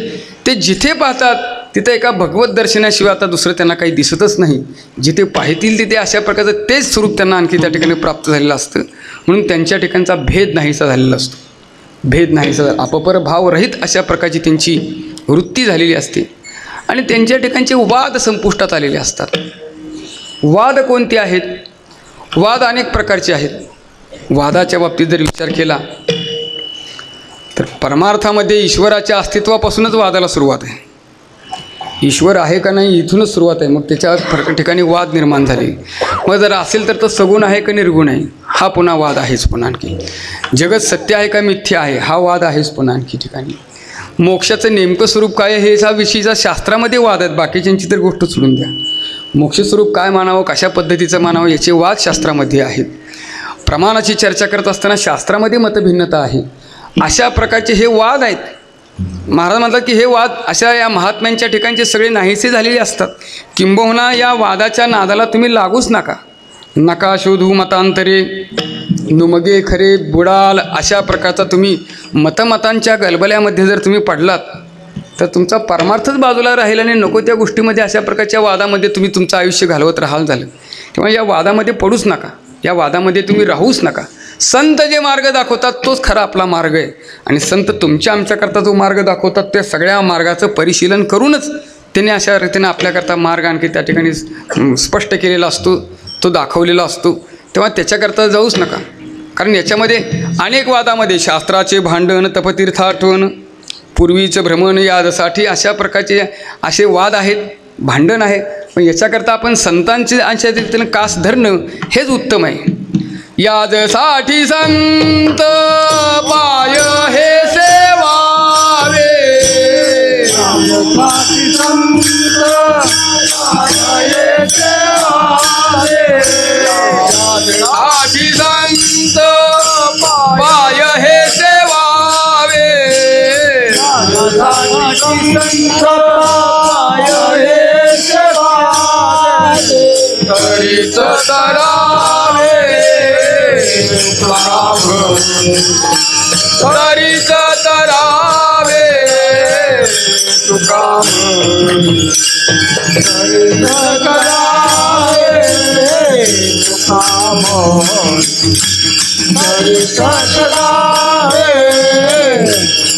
ते जिथे पाहतात तिथे एका भगवत दर्शनाशिवाय आता दुसरं त्यांना काही दिसतच नाही. जिथे पाहतील तिथे अशा प्रकारचं तेच स्वरूप त्यांना आणखी त्या ठिकाणी प्राप्त झालेलं असतं. म्हणून त्यांच्या ठिकाणचा भेद नाहीसा झालेला असतो. भेद नाहीसा, अपपर भावरहित अशा प्रकारची त्यांची वृत्ती झालेली असते आणि त्यांच्या ठिकाणचे वाद संपुष्टात आलेले असतात. वाद कोणते आहेत? वाद अनेक प्रकारचे आहेत. वादाच्या बाबतीत जर विचार केला तर परमार्थामध्ये ईश्वराच्या अस्तित्वापासूनच वादाला सुरुवात आहे. ईश्वर आहे का नाही इथूनच सुरुवात आहे. मग त्याच्या ठिकाणी वाद निर्माण झाले. मग जर असेल तर तो सगुण आहे का निर्गुण आहे, हा पुन्हा वाद आहेच. पुन्हा आणखी जगत सत्य आहे का मिथ्या आहे, हा वाद आहेच. पुन्हा आणखी ठिकाणी मोक्षाचं नेमकं स्वरूप काय आहे ह्या विषयीचा शास्त्रामध्ये वाद आहेत. बाकीच्यांची तर गोष्ट सोडून द्या. मोक्षस्वरूप काय मानावं, कशा पद्धतीचं मानावं याचे वाद शास्त्रामध्ये आहेत. प्रमाणाची चर्चा करत असताना शास्त्रामध्ये मतभिन्नता आहे. अशा प्रकारचे हे वाद आहेत. महाराज म्हणतात की हे वाद अशा या महात्म्यांच्या ठिकाणचे सगळे नाहीसे झालेले असतात. किंबहुना या वादाच्या नादाला तुम्ही लागूच नका. नका शोधू मतांतरे, नुमगे खरे बुडाल, अशा प्रकारचा तुम्ही मतमतांच्या गलबल्यामध्ये जर तुम्ही पडलात तर तुमचा परमार्थच बाजूला राहील आणि नको त्या गोष्टीमध्ये अशा प्रकारच्या वादामध्ये तुम्ही तुमचं आयुष्य घालवत राहाल झालं. तेव्हा या वादामध्ये पडूच नका, या वादामध्ये तुम्ही राहूच नका. संत जे मार्ग दाखवतात तोच खरा आपला मार्ग आहे आणि संत तुमच्या आमच्याकरता जो मार्ग दाखवतात त्या सगळ्या मार्गाचं परिशीलन करूनच त्याने अशा रीतीने आपल्याकरता मार्ग आणखी त्या ठिकाणी स्पष्ट केलेला असतो, तो दाखवलेला असतो. तेव्हा त्याच्याकरता जाऊच नका. कारण याच्यामध्ये अनेक वादामध्ये शास्त्राचे भांडण, तपतीर्थ आठवण, पूर्वीचं भ्रमण यादसाठी अशा प्रकारचे असे वाद आहेत, भांडण आहे. पण याच्याकरता आपण संतांचे अशा रीतीने कास धरणं हेच उत्तम आहे. याजसाठी संत पाय हे सेवावे, याजसाठी संत पाय हे सेवावे, याजसाठी संत पाय हे सेवावे, याजसाठी संत पाय हे सेवावे, तरीच तरावे तरीच तरावे तुका तरीच करावे तुका तरीच करावे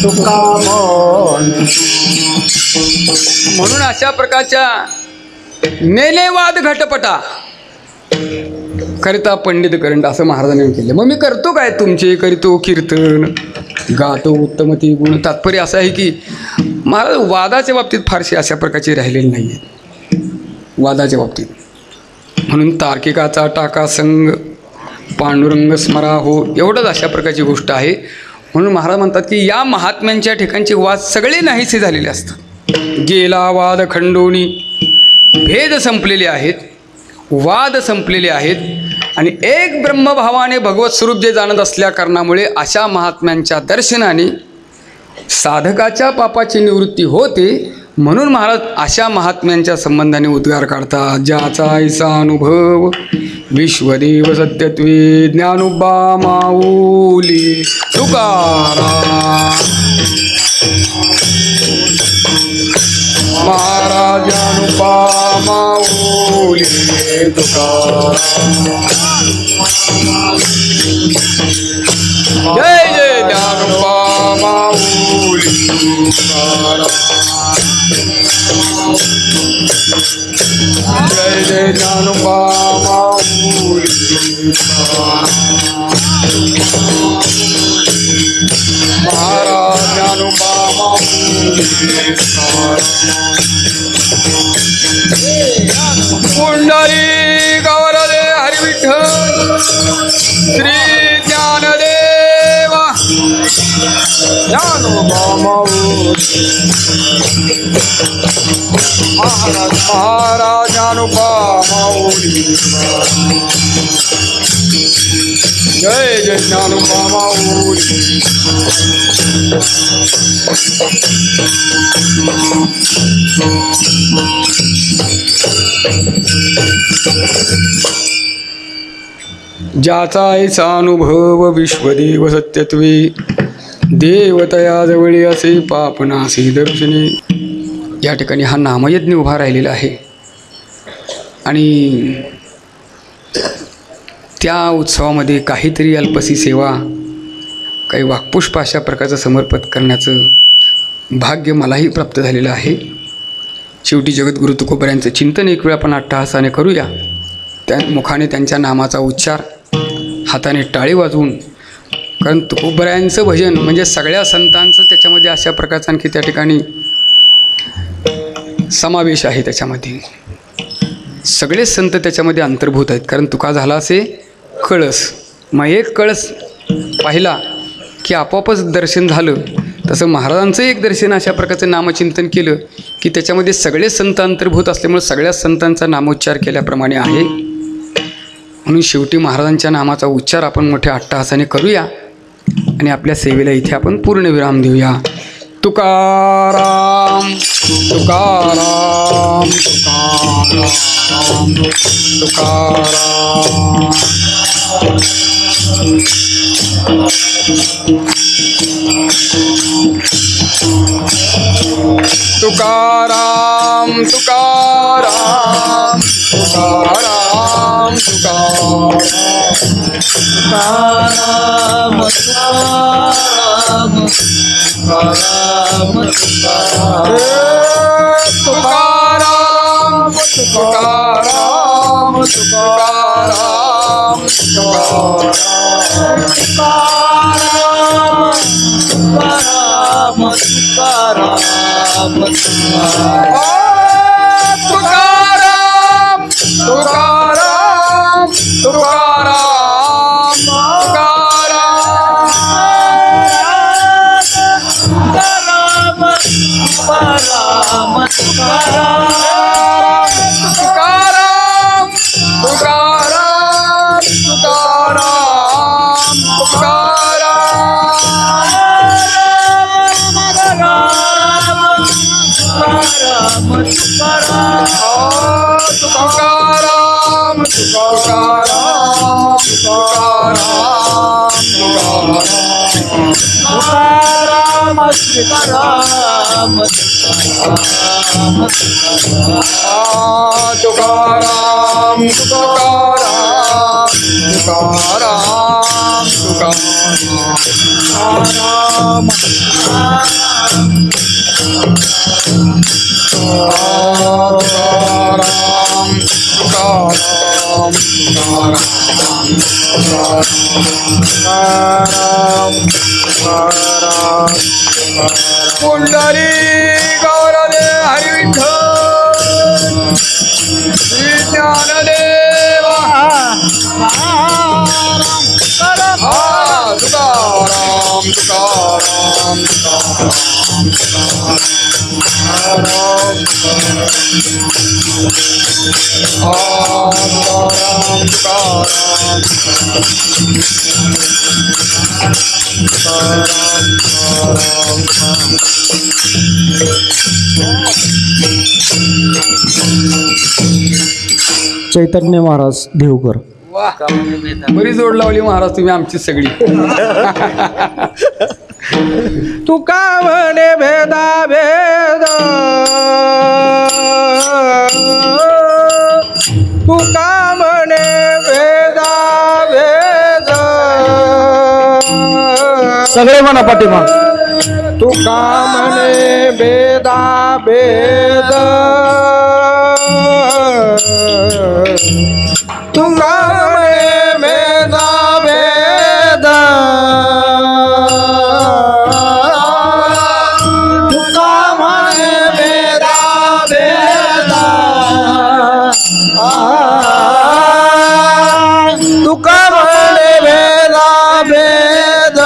तुका. म्हणून अशा प्रकारच्या नेले वाद घटपटा करिता पंडित करंट असं महाराजांनी केलं. मग मी करतो काय तुमचे, करीतो कीर्तन, गातो उत्तमती गुण. तात्पर्य असं आहे की महाराज वादाच्या बाबतीत फारसे अशा प्रकारचे राहिलेले नाही आहेत, वादाच्या बाबतीत. म्हणून तार्किकाचा टाका संग पांडुरंग स्मरा हो, एवढंच अशा प्रकारची गोष्ट आहे. म्हणून महाराज म्हणतात की या महात्म्यांच्या ठिकाणचे वाद सगळे नाहीसे झालेले असतात. गेला वाद खंडोनी, भेद संपलेले आहेत, वाद संपलेले आहेत आणि एक ब्रह्मभावाने भगवत स्वरूप जे जाणत असल्या कारणामुळे अशा महात्म्यांच्या दर्शनाने साधकाच्या पापाची निवृत्ती होते. म्हणून महाराज अशा महात्म्यांच्या संबंधाने उद्गार काढतात. ज्याचा ऐसा अनुभव विश्वदेव सत्यत्वे ज्ञानोबा माऊली तुकाराम. महाराज ज्ञानोबा माऊली तुकाराम. जय जय ज्ञानोबा माऊली तुकाराम. जय जय ज्ञानोबा माऊली तुकाराम. महाराज ज्ञानोबा माऊली तुकाराम. पुंडरी गौरदे हरी विठ्ठल श्री ज्ञानदेवा ज्ञानोबा माऊली. महाराज ज्ञानोबा माऊली. जय जय ज्ञानोबा माऊली. ज्याचा ऐसा अनुभव विश्वदेव सत्यत्वे देवतया जवळी असे पापनासी दर्शने. या ठिकाणी हा नामयज्ञ उभा राहिलेला आहे आणि त्या उत्सवामध्ये काहीतरी अल्पसी सेवा, काही वाक्पुष्प अशा प्रकारचं समर्पित करण्याचं भाग्य मलाही प्राप्त झालेलं आहे. शेवटी जगद्गुरु तुकोबऱ्यांचं चिंतन एक वेळ आपण अट्टहासाने करूया. त्या मुखाने त्यांच्या नामाचा उच्चार, हाताने टाळी वाजवून. कारण तुकोबऱ्यांचं भजन म्हणजे सगळ्या संतांचं त्याच्यामध्ये अशा प्रकारचा आणखी त्या ठिकाणी समावेश आहे. त्याच्यामध्ये सगळे संत त्याच्यामध्ये अंतर्भूत आहेत. कारण तुका झाला असे कळस, मग एक कळस पाहिला की आपोआपच दर्शन झालं. तसं महाराजांचं एक दर्शन अशा प्रकारचं नामचिंतन केलं की त्याच्यामध्ये सगळे संत अंतर्भूत असल्यामुळे सगळ्या संतांचा नामोच्चार केल्याप्रमाणे आहे. म्हणून शेवटी महाराजांच्या नामाचा उच्चार आपण मोठ्या अट्टहासाने करूया आणि आपल्या सेवेला इथे आपण पूर्णविराम देऊया. तुकाराम तुकाराम तुकाराम तुकाराम. तुकाराम तुकाराम तुकाराम तुकाराम तुकाराम तुकाराम तुकाराम तुकाराम तुकाराम पुंडरी गौरदे हरी विठ्ठल श्री ज्ञानदेवा तुकाराम तुकाराम चैतन्य महाराज देवकर. बरी जोड लावली महाराज तुम्ही आमची सगळी. तुका म्हणे भेदा भेद, तुका म्हणे भेदा भेद, सगळे म्हणा पाठीमाग. तुका म्हणे भेदा भेद, तुका म्हणे भेदा भेद, तुका म्हणे भेदा भेद, तुका म्हणे भेदा भेद,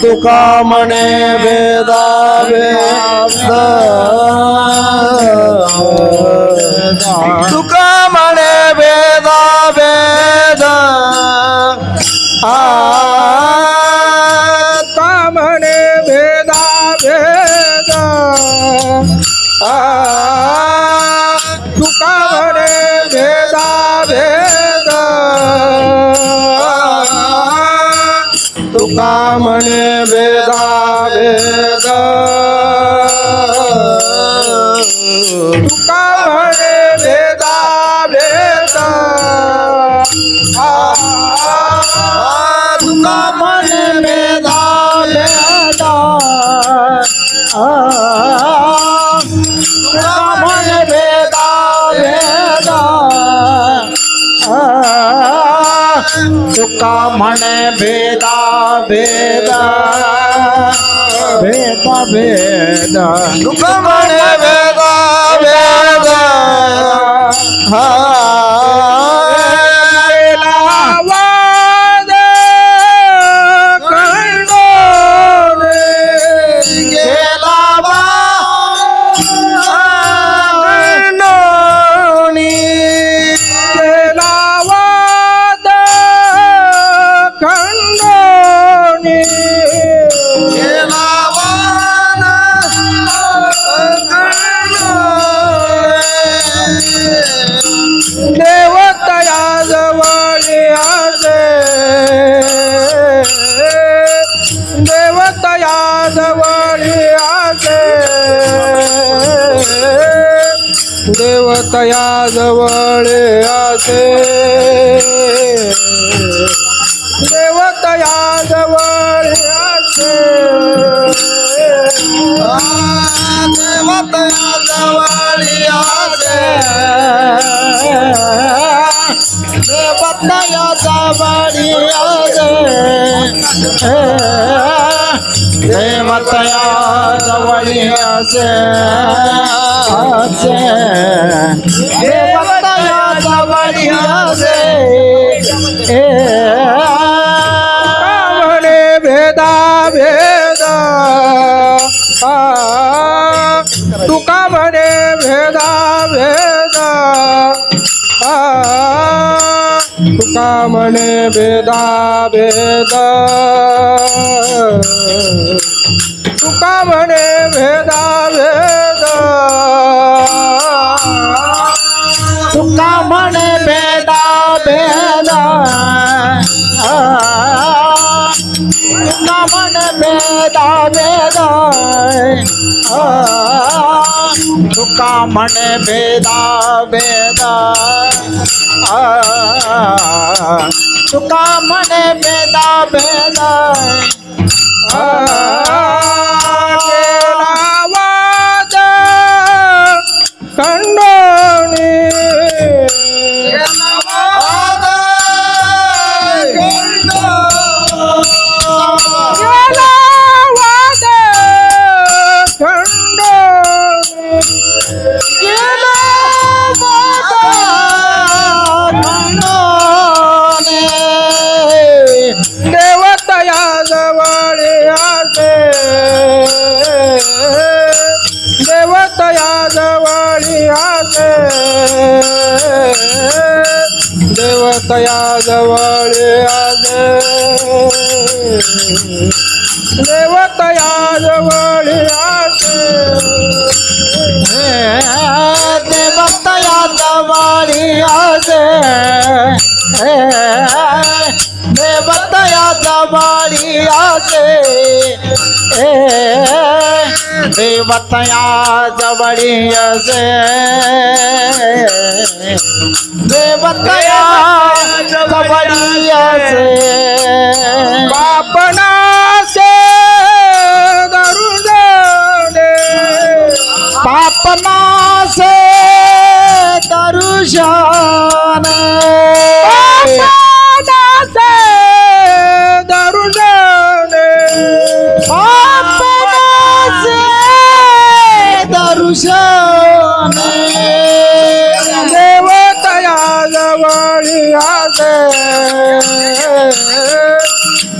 तुका म्हणे भेदा भेद, तुका म्हणे भेदा भेद, तुका म्हणे भेदा भेद, तुका म्हणे भेदा भेद, तुका म्हणे भेदा भेद, तुका म्हणे भेदा भेद, तुका म्हणे भेदा भेद, तुका म्हणे भेदा भेद, तुका म्हणे भेदा भेद, भेद भेद, तुका म्हणे भेदा भेद, देवतया जवळी आसे, देवतया जवळी आसे, देवतया जवळी आसे, देवतया जवळी आसे, देवतया जवळी आसे, देवतया जवळी आसे, देवतया जवळी आसे, देवतया जवळी आसे, म्हणे भेदा भेद, तुका म्हणे भेदा भेद, तुका म्हणे भेदा भेद, तुका म्हणे भेदा भेद, तुका म्हणे भेदा भेद, तुका म्हणे भेदा भेद, तुका म्हणे भेदा भेद, तुका म्हणे भेदा भेद, वाद खंडो देवतया जवळी आसे देवतया जवळी आसे देवतया जवळी आसे देवतया जवळी आसे देवतया जवळी आसे देवतया जवळी आसे देवतया जवळी आसे बापना से दरुजने पापना से दरुशन बापना से दरुजने पापना से दरुशन देवतया जवळी आसे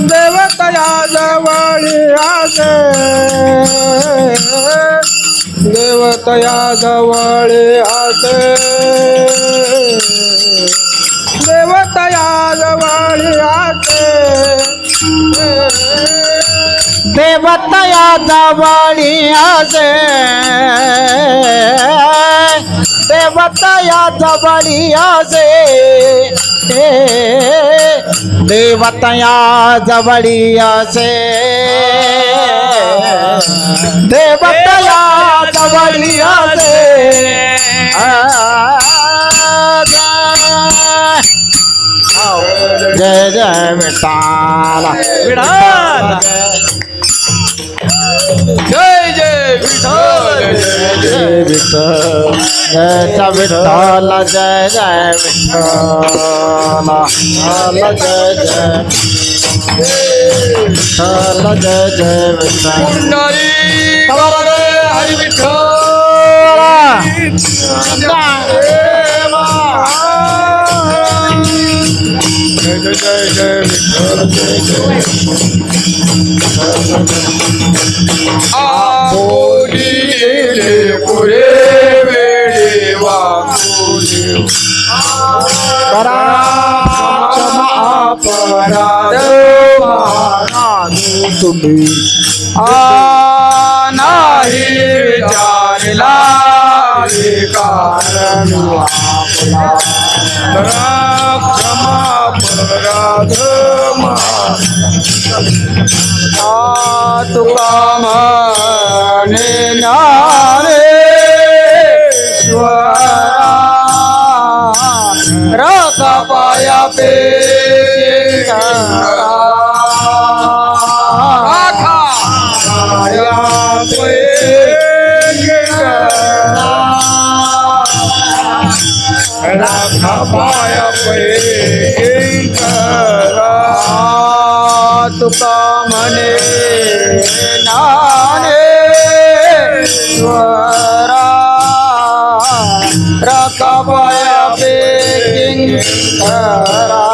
देवतया जवळी आसे देवतया जवळी आसे देवतया जवळी आसे देवतया जवळी आसे देवतया जवळी आसे देवतया जवळी आसे देवतया जवळी आसे जय जय विठ्ठल जय जय विठ्ठल जय जय विठ्ठल जय जय विठ्ठल जय जय विठ्ठल जय जय विठ्ठल जय जय विठ्ठल पुंडरी हरी विठ्ठल जय जय जय विठ्ठल जय जय आंबोली गेले पुरे वेळे वाकुले करा क्षमा अपराध माना तुम्ही नाही विचारला कारण आपला क्षमा अपराध तुका म्हणे ज्ञानेश्वरा रका पाया पे पाया पे तुका म्हणे ज्ञानेश्वरा रका पाया पे किंकरा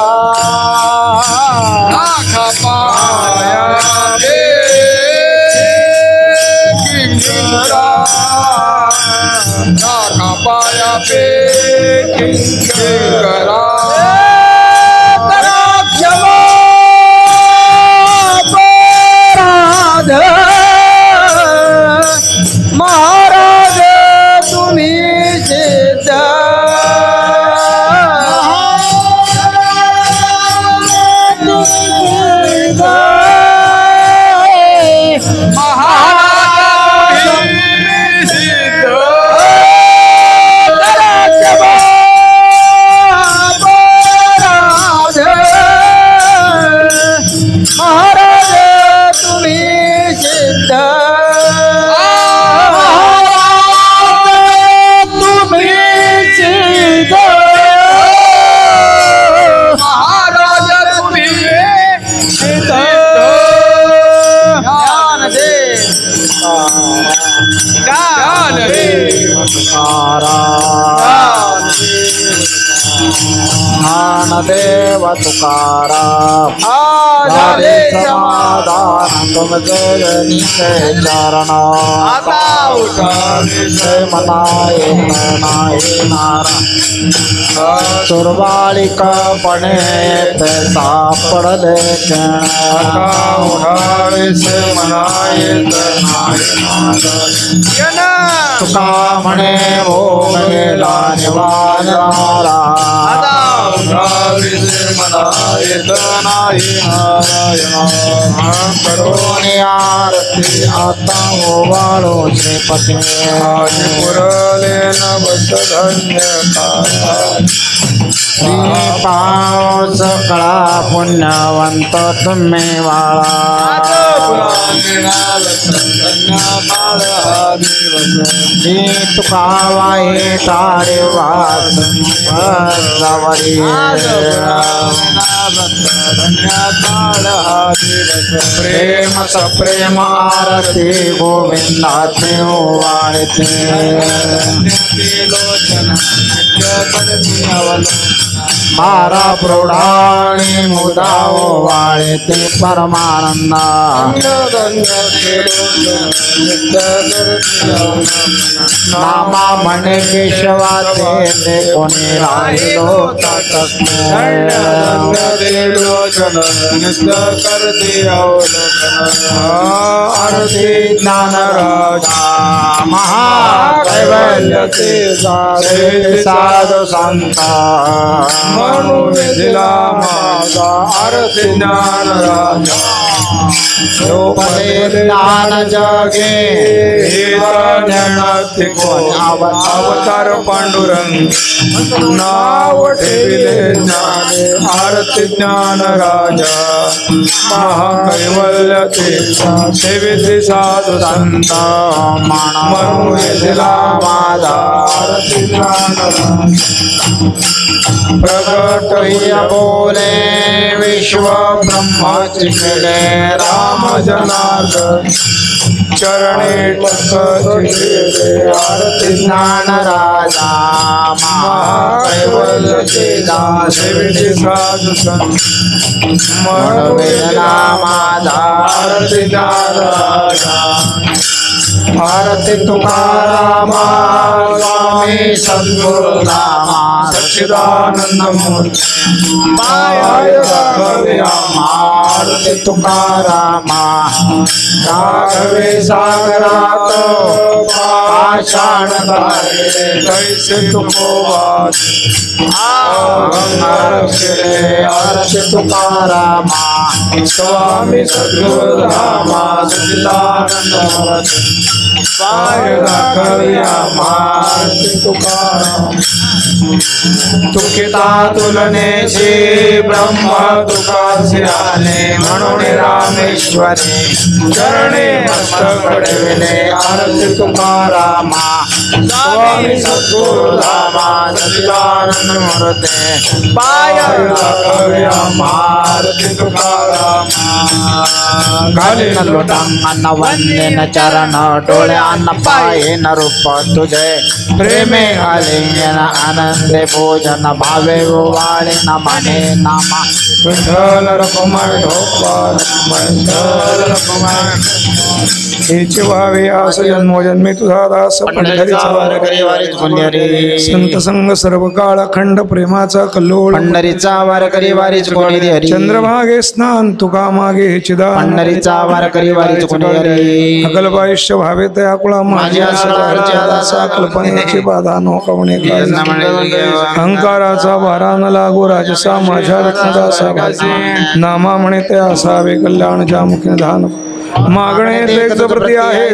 राखा पाया पे किंकरा राखा पाया पे किंकरा महाराज तुम्ही सिद्ध महाराज तुम्ही सिद्ध महाराज तुम्ही सिद्ध ज्ञानदेव तुकाराम झाले समाधान तुमचे जनिते चरण आता उठावे से मनाए नाही नारायण सुरबालिकापणे ते सापडले आता उठावे से मनायत नाही तुका म्हणे भोग गेला निवारणारा आता उठावे से मनायत नाही नारायण करून आरती आता ओवाळो श्रीपती पुरले नवस धन्यता पाव सकळा पुण्यवंत तुम्ही वाळा तुका वाई तारे वास प्रेम सप्रेम आरती गोविंदाचे ओवाळते मारा प्रौढाणी मुदा ओवाळते परमानंदा नामा म्हणे केशवाचे ते कोणी राहिलो आरती ज्ञान राजा महाकैवल्यते साधु संता मनु विधिला माझा आरती ज्ञान राजा लोपले ज्ञान जगे अवतार पांडुरंग नाव ठेविले ज्ञाने आरती ज्ञान राजा महाकैवल्यते सेविते साधु संत मनु विधिला माझा आरती ज्ञान राजा प्रगट बोले विश्व ब्रह्माची खेळे राम जनार्दन चरणे टकले आरती ज्ञान राजा महाकैवल्यते सेविते साधु संत मनोवेदना माझा आरती ज्ञान राजा आरती तुकारामा स्वामी सद्गुरुनामा सच्चिदानंद मूर्ती पाय राघव्यामा आरती तुकारामा राघवे सागरात पाषाण धारे कैसे तुकोवास अक्षरे आरती तुकारामा स्वामी सद्गुरुधामा सच्चिदानंद मूर्ती पाय राघव्यामा आरती तुकाराम तुकिता तुलनेची ब्रह्म तुकाचे आले म्हणून रामेश्वरी चरणे मस्तक ठेविले आरती तुकारामा स्वामी सद्गुरुधामा सच्चिदानंद मूर्ती पाय राघव्यामा आरती तुकारामा घालीन लोटांगण वंदेन चरण डोळ्यान पायेन रूप तुझे प्रेमे घालीन आनंदे भोजन भावे वाळीन मने नामा विठ्ठल रखुमाई ढोपाल विठ्ठल रखुमाई हेची व्हावे आस जन्मोजन्मी तुझा दास संत संग सर्व काळ अखंड प्रेमाचा कल्लोळ पंढरीचा वारकरी वारीच कोणी हरी चंद्रभागे स्नान तुका मागे हे चिदान पंढरीचा वारकरी वारीच कोणी हरी अकल्पायुष्य भावे तया कुळा माझ्या दासा कल्पनेची बाधा नोकवणे अहंकाराचा भारा न लागो राजसा माझ्या रत्नदासा नामा म्हणे ते असावे कल्याण ज्या मुखे धान मागणे तेच प्रती आहे